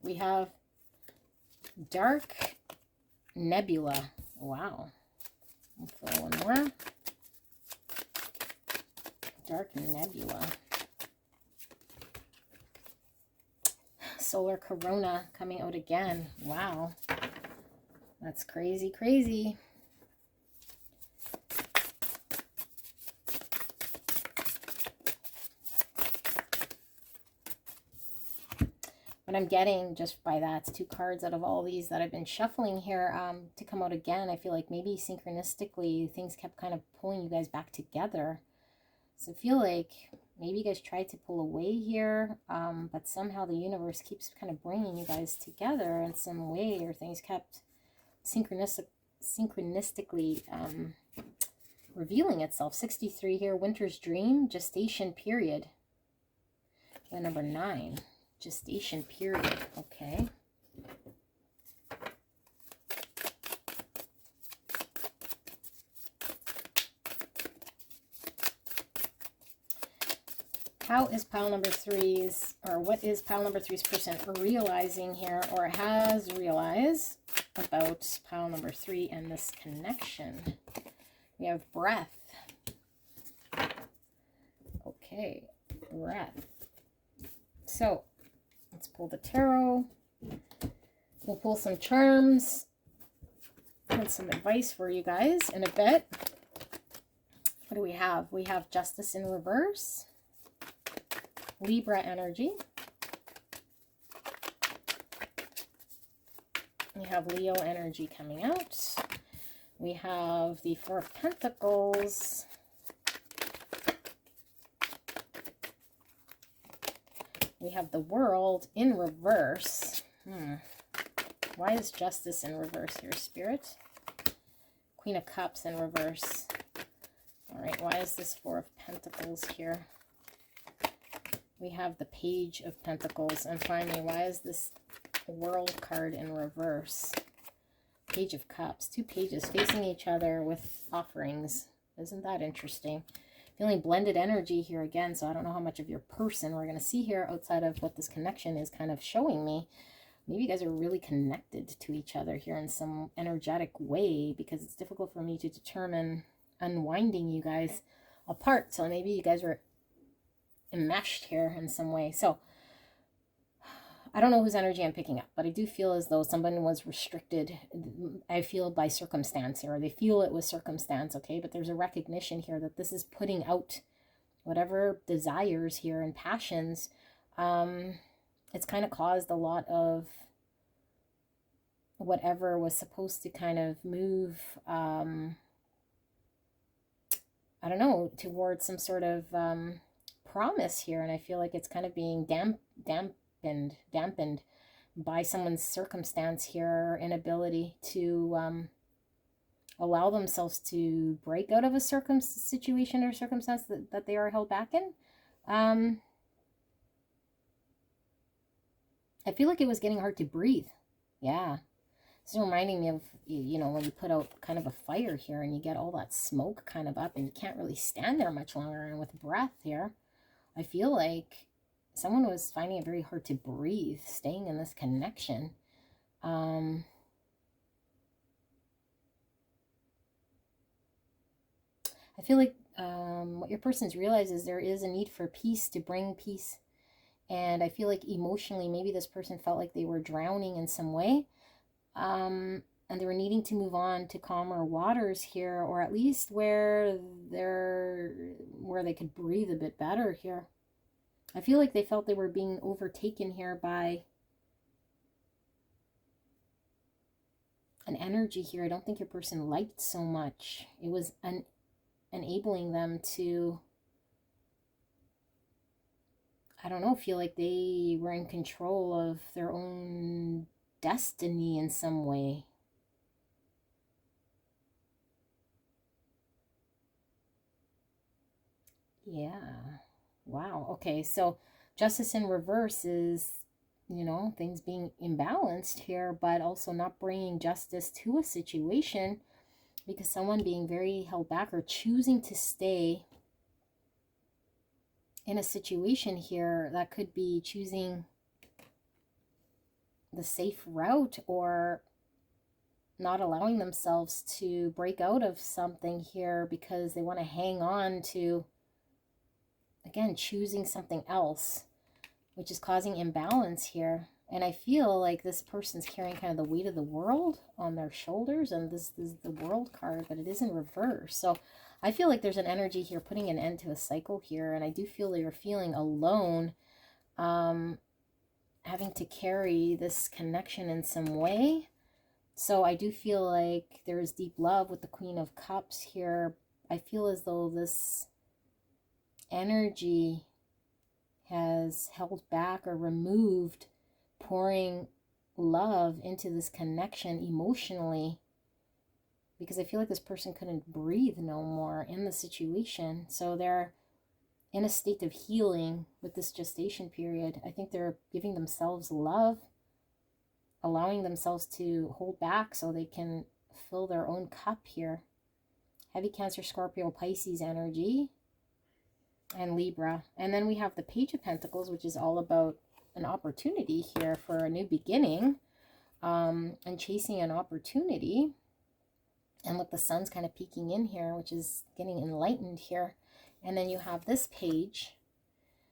We have dark nebula. Wow. I'll throw one more. Dark nebula. Solar corona coming out again. Wow. That's crazy, crazy. What I'm getting just by that, it's 2 cards out of all these that I've been shuffling here to come out again. I feel like maybe synchronistically things kept kind of pulling you guys back together. So I feel like maybe you guys tried to pull away here, but somehow the universe keeps kind of bringing you guys together in some way, or things kept synchronistically revealing itself. 63 here, Winter's Dream, gestation period. And number 9, gestation period. Okay. How is pile number three's, or what is pile number three's person realizing here, or has realized about pile number three and this connection? We have breath. Okay, breath. So let's pull the tarot. We'll pull some charms and some advice for you guys in a bit. What do we have? We have justice in reverse, Libra energy. We have Leo energy coming out. We have the Four of Pentacles. We have the World in reverse. Why is justice in reverse here, Spirit? Queen of Cups in reverse. All right, why is this Four of Pentacles here? We have the Page of Pentacles. And finally, why is this World card in reverse? Page of Cups. Two pages facing each other with offerings. Isn't that interesting? Feeling blended energy here again, so I don't know how much of your person we're going to see here outside of what this connection is kind of showing me. Maybe you guys are really connected to each other here in some energetic way, because it's difficult for me to determine unwinding you guys apart. So maybe you guys were enmeshed here in some way. So I don't know whose energy I'm picking up, but I do feel as though someone was restricted. I feel by circumstance here, or they feel it was circumstance, okay? But there's a recognition here that this is putting out whatever desires here and passions. It's kind of caused a lot of whatever was supposed to kind of move, I don't know, towards some sort of promise here. And I feel like it's kind of being dampened by someone's circumstance here, inability to allow themselves to break out of a situation or circumstance that they are held back in. I feel like it was getting hard to breathe. Yeah. This is reminding me of, you know, when you put out kind of a fire here and you get all that smoke kind of up and you can't really stand there much longer. And with breath here, I feel like someone was finding it very hard to breathe, staying in this connection. I feel like what your person's realized is there is a need for peace, to bring peace. And I feel like emotionally, maybe this person felt like they were drowning in some way. And they were needing to move on to calmer waters here, or at least where they could breathe a bit better here. I feel like they felt they were being overtaken here by an energy here I don't think your person liked so much. It was enabling them to, I don't know, feel like they were in control of their own destiny in some way. Yeah. Wow. Okay, so justice in reverse is, you know, things being imbalanced here, but also not bringing justice to a situation because someone being very held back or choosing to stay in a situation here that could be choosing the safe route or not allowing themselves to break out of something here because they want to hang on to, again, choosing something else, which is causing imbalance here. And I feel like this person's carrying kind of the weight of the world on their shoulders, and this is the World card, but it is in reverse. So I feel like there's an energy here putting an end to a cycle here, and I do feel that you're feeling alone, having to carry this connection in some way. So I do feel like there is deep love with the Queen of Cups here. I feel as though this energy has held back or removed pouring love into this connection emotionally, because I feel like this person couldn't breathe no more in the situation. So they're in a state of healing with this gestation period. I think they're giving themselves love, allowing themselves to hold back so they can fill their own cup here. Heavy Cancer, Scorpio, Pisces energy. and Libra. And then we have the Page of Pentacles, which is all about an opportunity here for a new beginning, and chasing an opportunity. And look, the sun's kind of peeking in here, which is getting enlightened here. And then you have this page,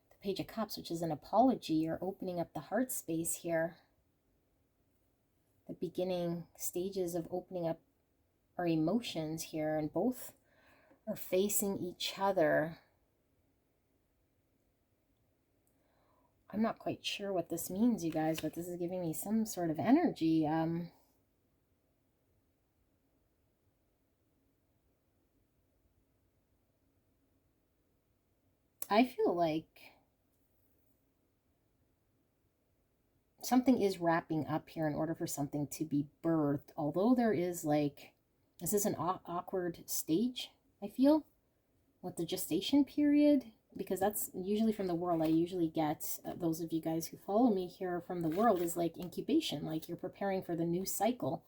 the Page of Cups, which is an apology or opening up the heart space here. The beginning stages of opening up our emotions here, and both are facing each other. I'm not quite sure what this means, you guys, but this is giving me some sort of energy. I feel like something is wrapping up here in order for something to be birthed. Although there is like, this is an awkward stage, I feel, with the gestation period, because that's usually from the world. I usually get, those of you guys who follow me here from the world, is like incubation, like you're preparing for the new cycle.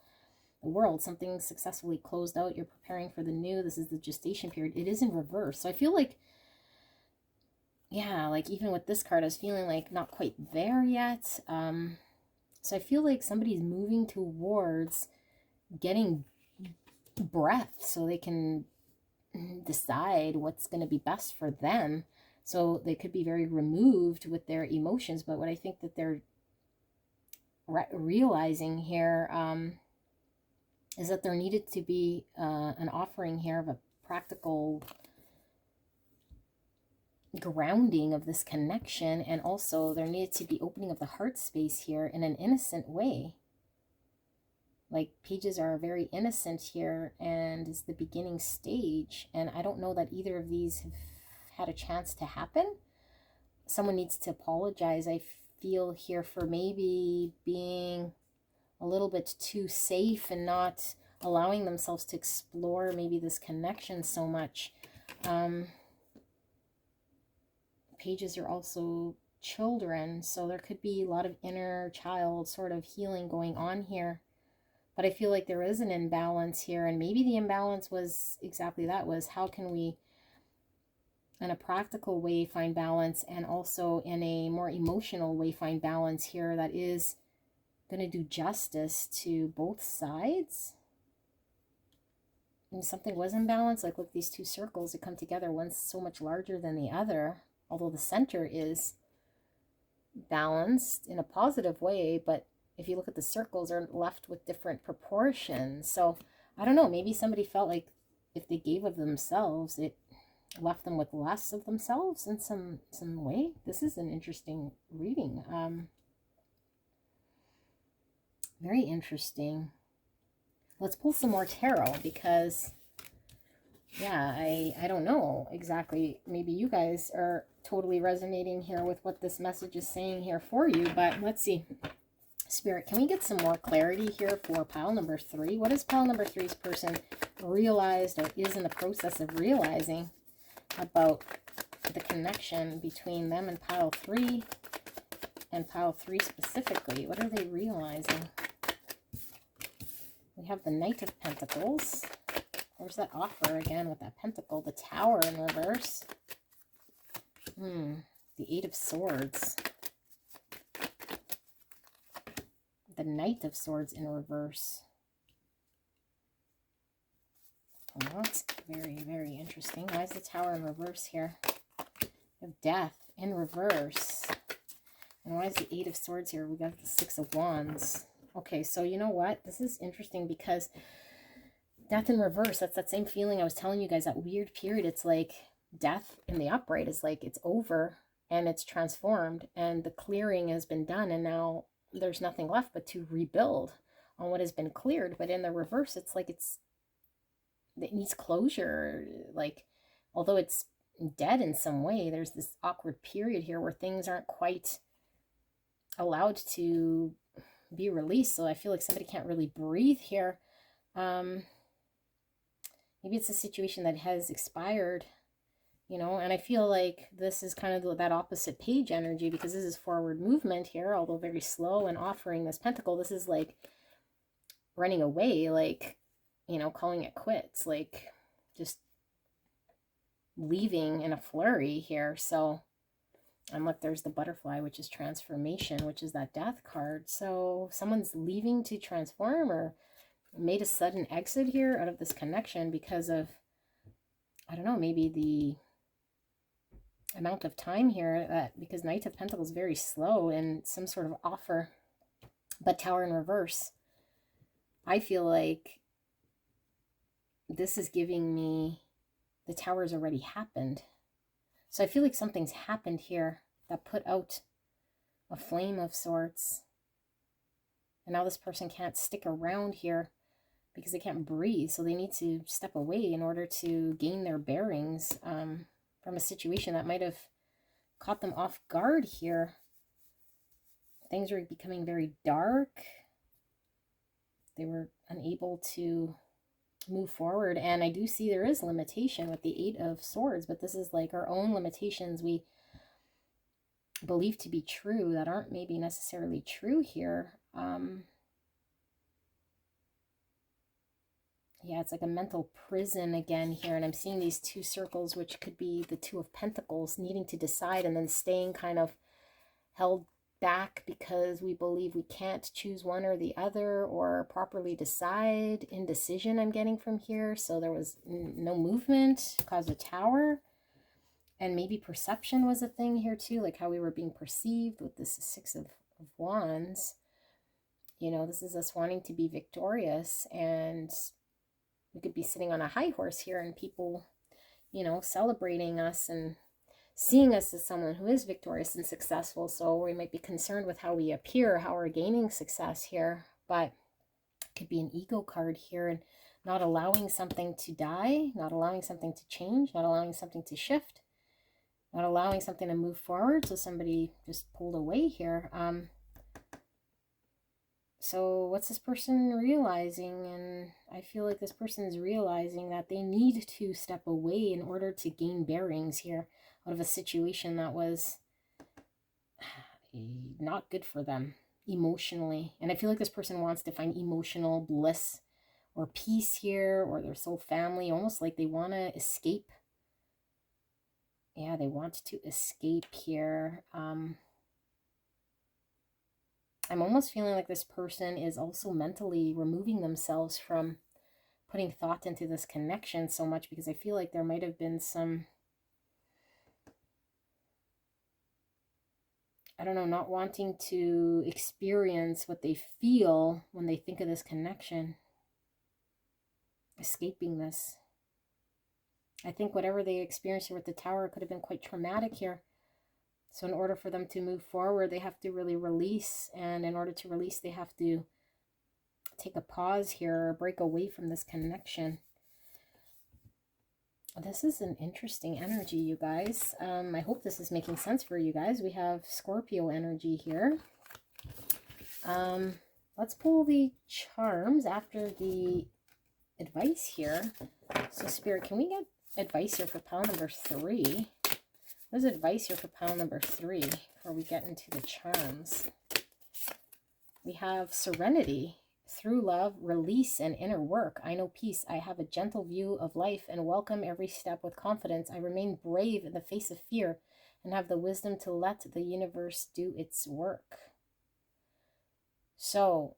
The world, something successfully closed out, you're preparing for the new. This is the gestation period. It is in reverse. So I feel like, yeah, like even with this card, I was feeling like not quite there yet. So I feel like somebody's moving towards getting breath so they can decide what's going to be best for them. So they could be very removed with their emotions. But what I think that they're realizing here is that there needed to be an offering here of a practical grounding of this connection, and also there needed to be opening of the heart space here in an innocent way. Like pages are very innocent here, and is the beginning stage, and I don't know that either of these have had a chance to happen. Someone needs to apologize, I feel, here for maybe being a little bit too safe and not allowing themselves to explore maybe this connection so much. Pages are also children, so there could be a lot of inner child sort of healing going on here. But I feel like there is an imbalance here, and maybe the imbalance was exactly that, was how can we in a practical way find balance, and also in a more emotional way find balance here that is going to do justice to both sides. And something was in balance, like look, these two circles that come together, one's so much larger than the other, although the center is balanced in a positive way. But if you look at the circles, are left with different proportions. So I don't know, maybe somebody felt like if they gave of themselves, it left them with less of themselves in some way. This is an interesting reading. Very interesting. Let's pull some more tarot, because yeah, I don't know exactly. Maybe you guys are totally resonating here with what this message is saying here for you, but let's see. Spirit, can we get some more clarity here for pile number 3? What is pile number 3's person realized or is in the process of realizing about the connection between them and pile 3, and pile 3 specifically? What are they realizing? We have the Knight of Pentacles. There's that offer again with that pentacle. The Tower in reverse. The Eight of Swords. The Knight of Swords in reverse. Well, that's very, very interesting. Why is the Tower in reverse here? We have Death in reverse. And why is the Eight of Swords here? We got the Six of Wands. Okay, so you know what? This is interesting because Death in reverse, that's that same feeling I was telling you guys, that weird period. It's like death in the upright is like it's over and it's transformed and the clearing has been done, and now there's nothing left but to rebuild on what has been cleared. But in the reverse, it's like it needs closure. Like, although it's dead in some way, there's this awkward period here where things aren't quite allowed to be released. So I feel like somebody can't really breathe here. Maybe it's a situation that has expired, you know, and I feel like this is kind of that opposite page energy, because this is forward movement here, although very slow, and offering this pentacle. This is like running away, like, you know, calling it quits, like just leaving in a flurry here. So, and look, there's the butterfly, which is transformation, which is that death card. So someone's leaving to transform or made a sudden exit here out of this connection because of, I don't know, maybe the amount of time here, that because Knight of Pentacles is very slow and some sort of offer, but Tower in reverse. I feel like this is giving me the Tower's already happened. So I feel like something's happened here that put out a flame of sorts. And now this person can't stick around here because they can't breathe. So they need to step away in order to gain their bearings from a situation that might have caught them off guard here. Things were becoming very dark. They were unable to move forward. And I do see there is limitation with the Eight of Swords, but this is like our own limitations we believe to be true that aren't maybe necessarily true here. Yeah, it's like a mental prison again here. And I'm seeing these two circles, which could be the Two of Pentacles, needing to decide and then staying kind of held back because we believe we can't choose one or the other or properly decide. Indecision I'm getting from here. So there was no movement, caused a Tower. And maybe perception was a thing here too, like how we were being perceived with this Six of Wands. You know, this is us wanting to be victorious, and we could be sitting on a high horse here and people, you know, celebrating us and seeing us as someone who is victorious and successful. So we might be concerned with how we appear, how we're gaining success here, but it could be an ego card here and not allowing something to die, not allowing something to change, not allowing something to shift, not allowing something to move forward. So somebody just pulled away here. So what's this person realizing? And I feel like this person is realizing that they need to step away in order to gain bearings here out of a situation that was not good for them emotionally. And I feel like this person wants to find emotional bliss or peace here, or their soul family, almost like they want to escape. Yeah, they want to escape here. I'm almost feeling like this person is also mentally removing themselves from putting thought into this connection so much, because I feel like there might have been some, I don't know, not wanting to experience what they feel when they think of this connection. Escaping this. I think whatever they experienced here with the Tower could have been quite traumatic here. So in order for them to move forward, they have to really release. And in order to release, they have to take a pause here or break away from this connection. This is an interesting energy, you guys. I hope this is making sense for you guys. We have Scorpio energy here. Let's pull the charms after the advice here. So Spirit, can we get advice here for pile number 3? What is advice here for pile number 3 before we get into the charms? We have serenity. Through love, release, and inner work, I know peace. I have a gentle view of life and welcome every step with confidence. I remain brave in the face of fear and have the wisdom to let the universe do its work. So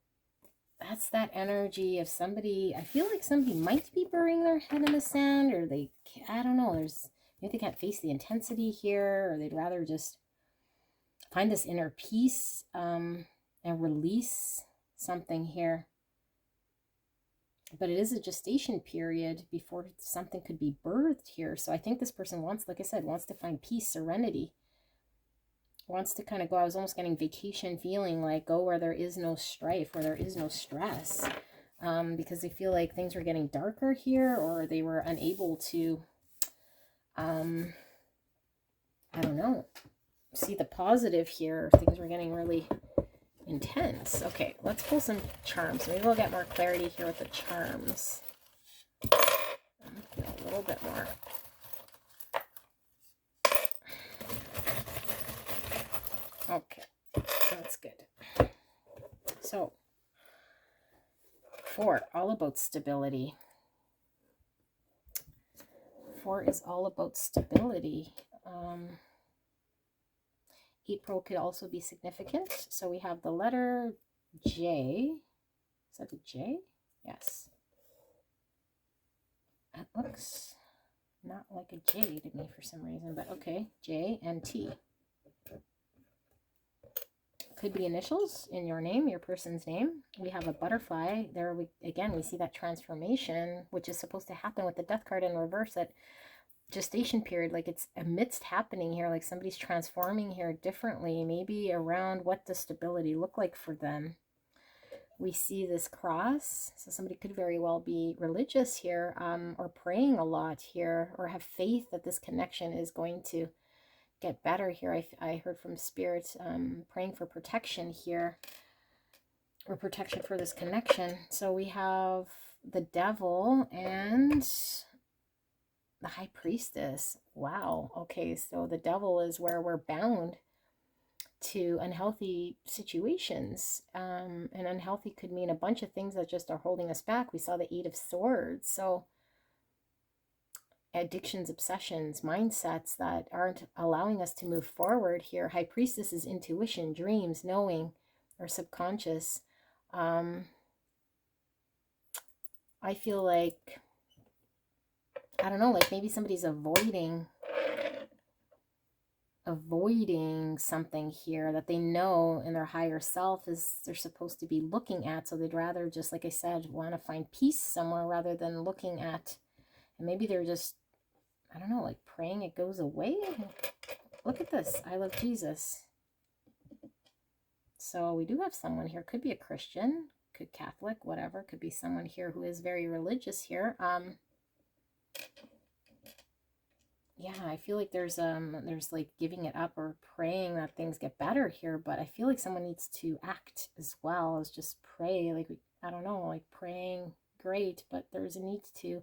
that's that energy of somebody. I feel like somebody might be burying their head in the sand, or they, I don't know, maybe they can't face the intensity here, or they'd rather just find this inner peace and release something here. But it is a gestation period before something could be birthed here. So I think this person wants, like I said, wants to find peace, serenity. Wants to kind of go, I was almost getting vacation feeling, like go where there is no strife, where there is no stress. Because they feel like things were getting darker here, or they were unable to, I don't know, see the positive here. Things were getting really intense. Okay, let's pull some charms. Maybe we'll get more clarity here with the charms. A little bit more. Okay, that's good. So, 4, all about stability. 4 is all about stability. April could also be significant. So we have the letter J. Is that a J? Yes. That looks not like a J to me for some reason, but okay. J and T. Could be initials in your name, your person's name. We have a butterfly. There we see that transformation, which is supposed to happen with the death card in reverse at gestation period. Like it's amidst happening here, like somebody's transforming here differently, maybe around what does stability look like for them. We see this cross, so somebody could very well be religious here, or praying a lot here, or have faith that this connection is going to get better here. I heard from Spirit praying for protection here, or protection for this connection. So we have the devil and the high priestess. Wow. Okay, so the devil is where we're bound to unhealthy situations. And unhealthy could mean a bunch of things that just are holding us back. We saw the 8 of Swords. So addictions, obsessions, mindsets that aren't allowing us to move forward here. High priestess is intuition, dreams, knowing, or subconscious. I feel like, I don't know, like maybe somebody's avoiding something here that they know in their higher self is they're supposed to be looking at. So they'd rather just, like I said, want to find peace somewhere rather than looking at, and maybe they're just, I don't know, like praying it goes away. Look at this. I love Jesus. So we do have someone here. Could be a Christian, could Catholic, whatever. Could be someone here who is very religious here. Yeah, I feel like there's like giving it up or praying that things get better here, but I feel like someone needs to act as well as just pray. Like, I don't know, like praying, great, but there's a need to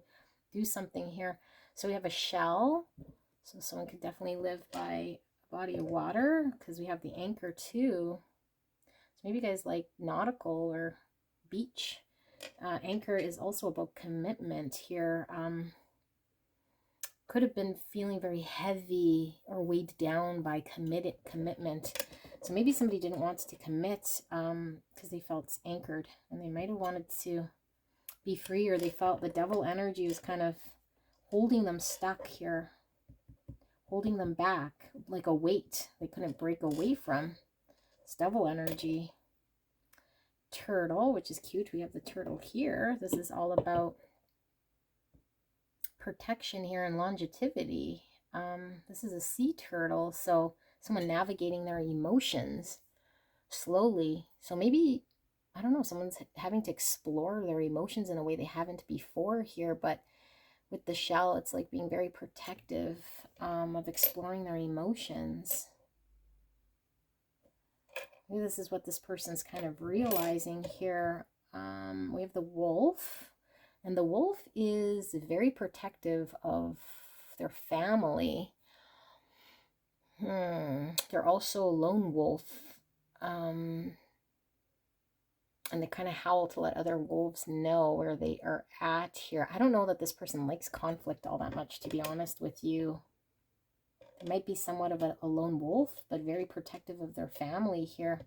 do something here. So we have a shell. So someone could definitely live by a body of water, because we have the anchor too. So maybe you guys like nautical or beach. Anchor is also about commitment here. Could have been feeling very heavy or weighed down by commitment. So maybe somebody didn't want to commit because they felt anchored, and they might have wanted to be free, or they felt the devil energy was kind of holding them stuck here, holding them back like a weight they couldn't break away from. It's devil energy. Turtle, which is cute. We have the turtle here. This is all about protection here and longevity. This is a sea turtle, so someone navigating their emotions slowly. So maybe, I don't know, someone's having to explore their emotions in a way they haven't before here, but with the shell, it's like being very protective of exploring their emotions. Maybe this is what this person's kind of realizing here. We have the wolf. And the wolf is very protective of their family. They're also a lone wolf. And they kind of howl to let other wolves know where they are at here. I don't know that this person likes conflict all that much, to be honest with you. They might be somewhat of a lone wolf, but very protective of their family here.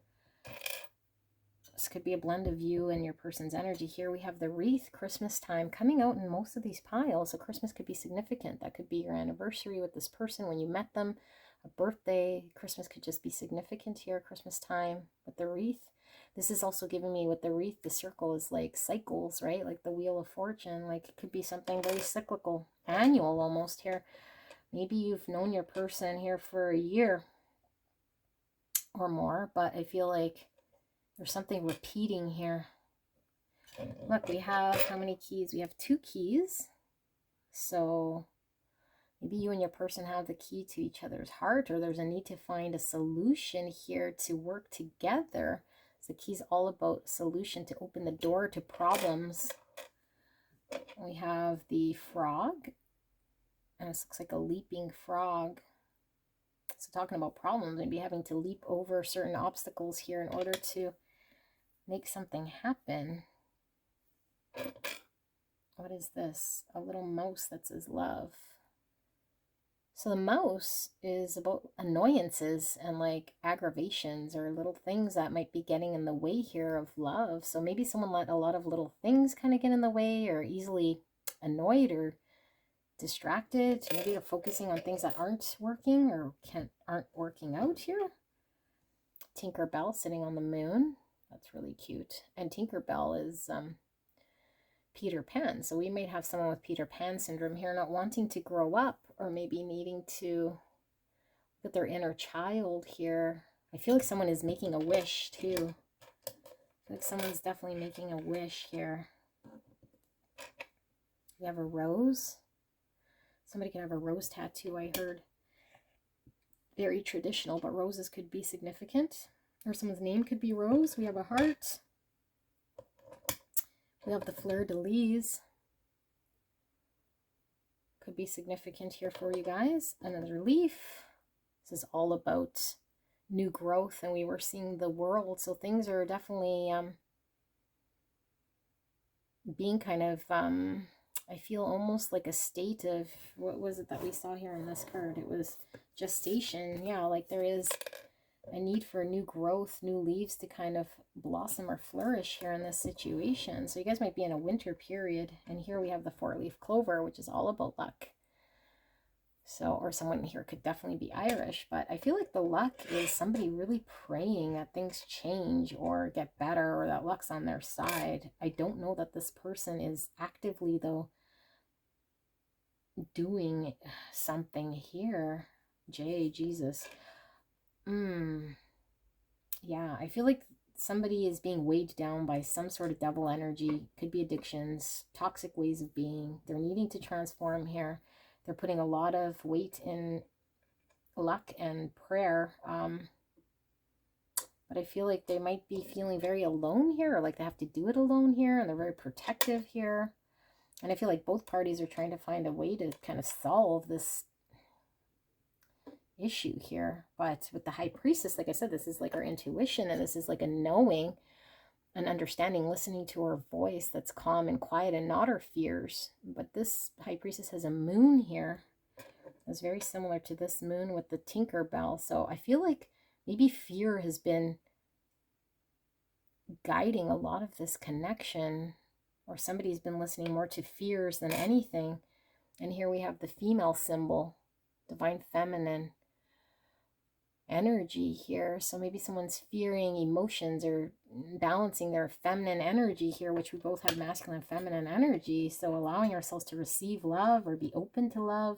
This could be a blend of you and your person's energy. Here we have the wreath, Christmas time, coming out in most of these piles. So Christmas could be significant. That could be your anniversary with this person when you met them, a birthday. Christmas could just be significant here, Christmas time with the wreath. This is also giving me with the wreath, the circle is like cycles, right? Like the wheel of fortune. Like it could be something very cyclical, annual almost here. Maybe you've known your person here for a year or more, but I feel like there's something repeating here. Look, we have how many keys? We have 2 keys. So maybe you and your person have the key to each other's heart, or there's a need to find a solution here to work together. So the key's all about solution, to open the door to problems. We have the frog, and this looks like a leaping frog. So talking about problems, maybe having to leap over certain obstacles here in order to make something happen. What is this? A little mouse that says love. So the mouse is about annoyances and like aggravations or little things that might be getting in the way here of love. So maybe someone let a lot of little things kind of get in the way, or easily annoyed or distracted. Maybe they're focusing on things that aren't working or aren't working out here. Tinkerbell sitting on the moon. That's really cute. And Tinkerbell is Peter Pan. So we might have someone with Peter Pan syndrome here, not wanting to grow up, or maybe needing to look at their inner child here. I feel like someone is making a wish too. I feel like someone's definitely making a wish here. We have a rose. Somebody can have a rose tattoo, I heard. Very traditional, but roses could be significant. Or someone's name could be Rose. We have a heart. We have the fleur-de-lis. Could be significant here for you guys. Another leaf. This is all about new growth, and we were seeing the world. So things are definitely being kind of, I feel almost like a state of, what was it that we saw here in this card? It was gestation. Yeah, like there is a need for new growth, new leaves to kind of blossom or flourish here in this situation. So you guys might be in a winter period. And here we have the 4-leaf clover, which is all about luck. So, or someone here could definitely be Irish, but I feel like the luck is somebody really praying that things change or get better, or that luck's on their side. I don't know that this person is actively, though, doing something here. Jesus. Yeah, I feel like somebody is being weighed down by some sort of devil energy. Could be addictions, toxic ways of being. They're needing to transform here. They're putting a lot of weight in luck and prayer. But I feel like they might be feeling very alone here, or like they have to do it alone here, and they're very protective here. And I feel like both parties are trying to find a way to kind of solve this issue here. But with the High Priestess, like I said, this is like our intuition, and this is like a knowing, an understanding, listening to her voice that's calm and quiet and not her fears. But this High Priestess has a moon here. It's very similar to this moon with the Tinkerbell. So I feel like maybe fear has been guiding a lot of this connection, or somebody's been listening more to fears than anything. And here we have the female symbol, divine feminine energy here. So maybe someone's fearing emotions or balancing their feminine energy here, which we both have masculine and feminine energy. So allowing ourselves to receive love or be open to love.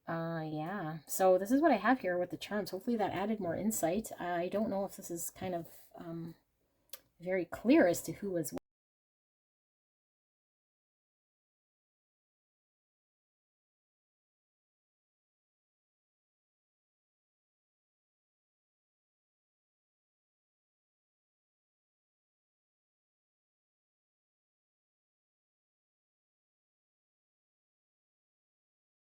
Yeah, so this is what I have here with the charms. Hopefully that added more insight. I don't know if this is kind of very clear as to who was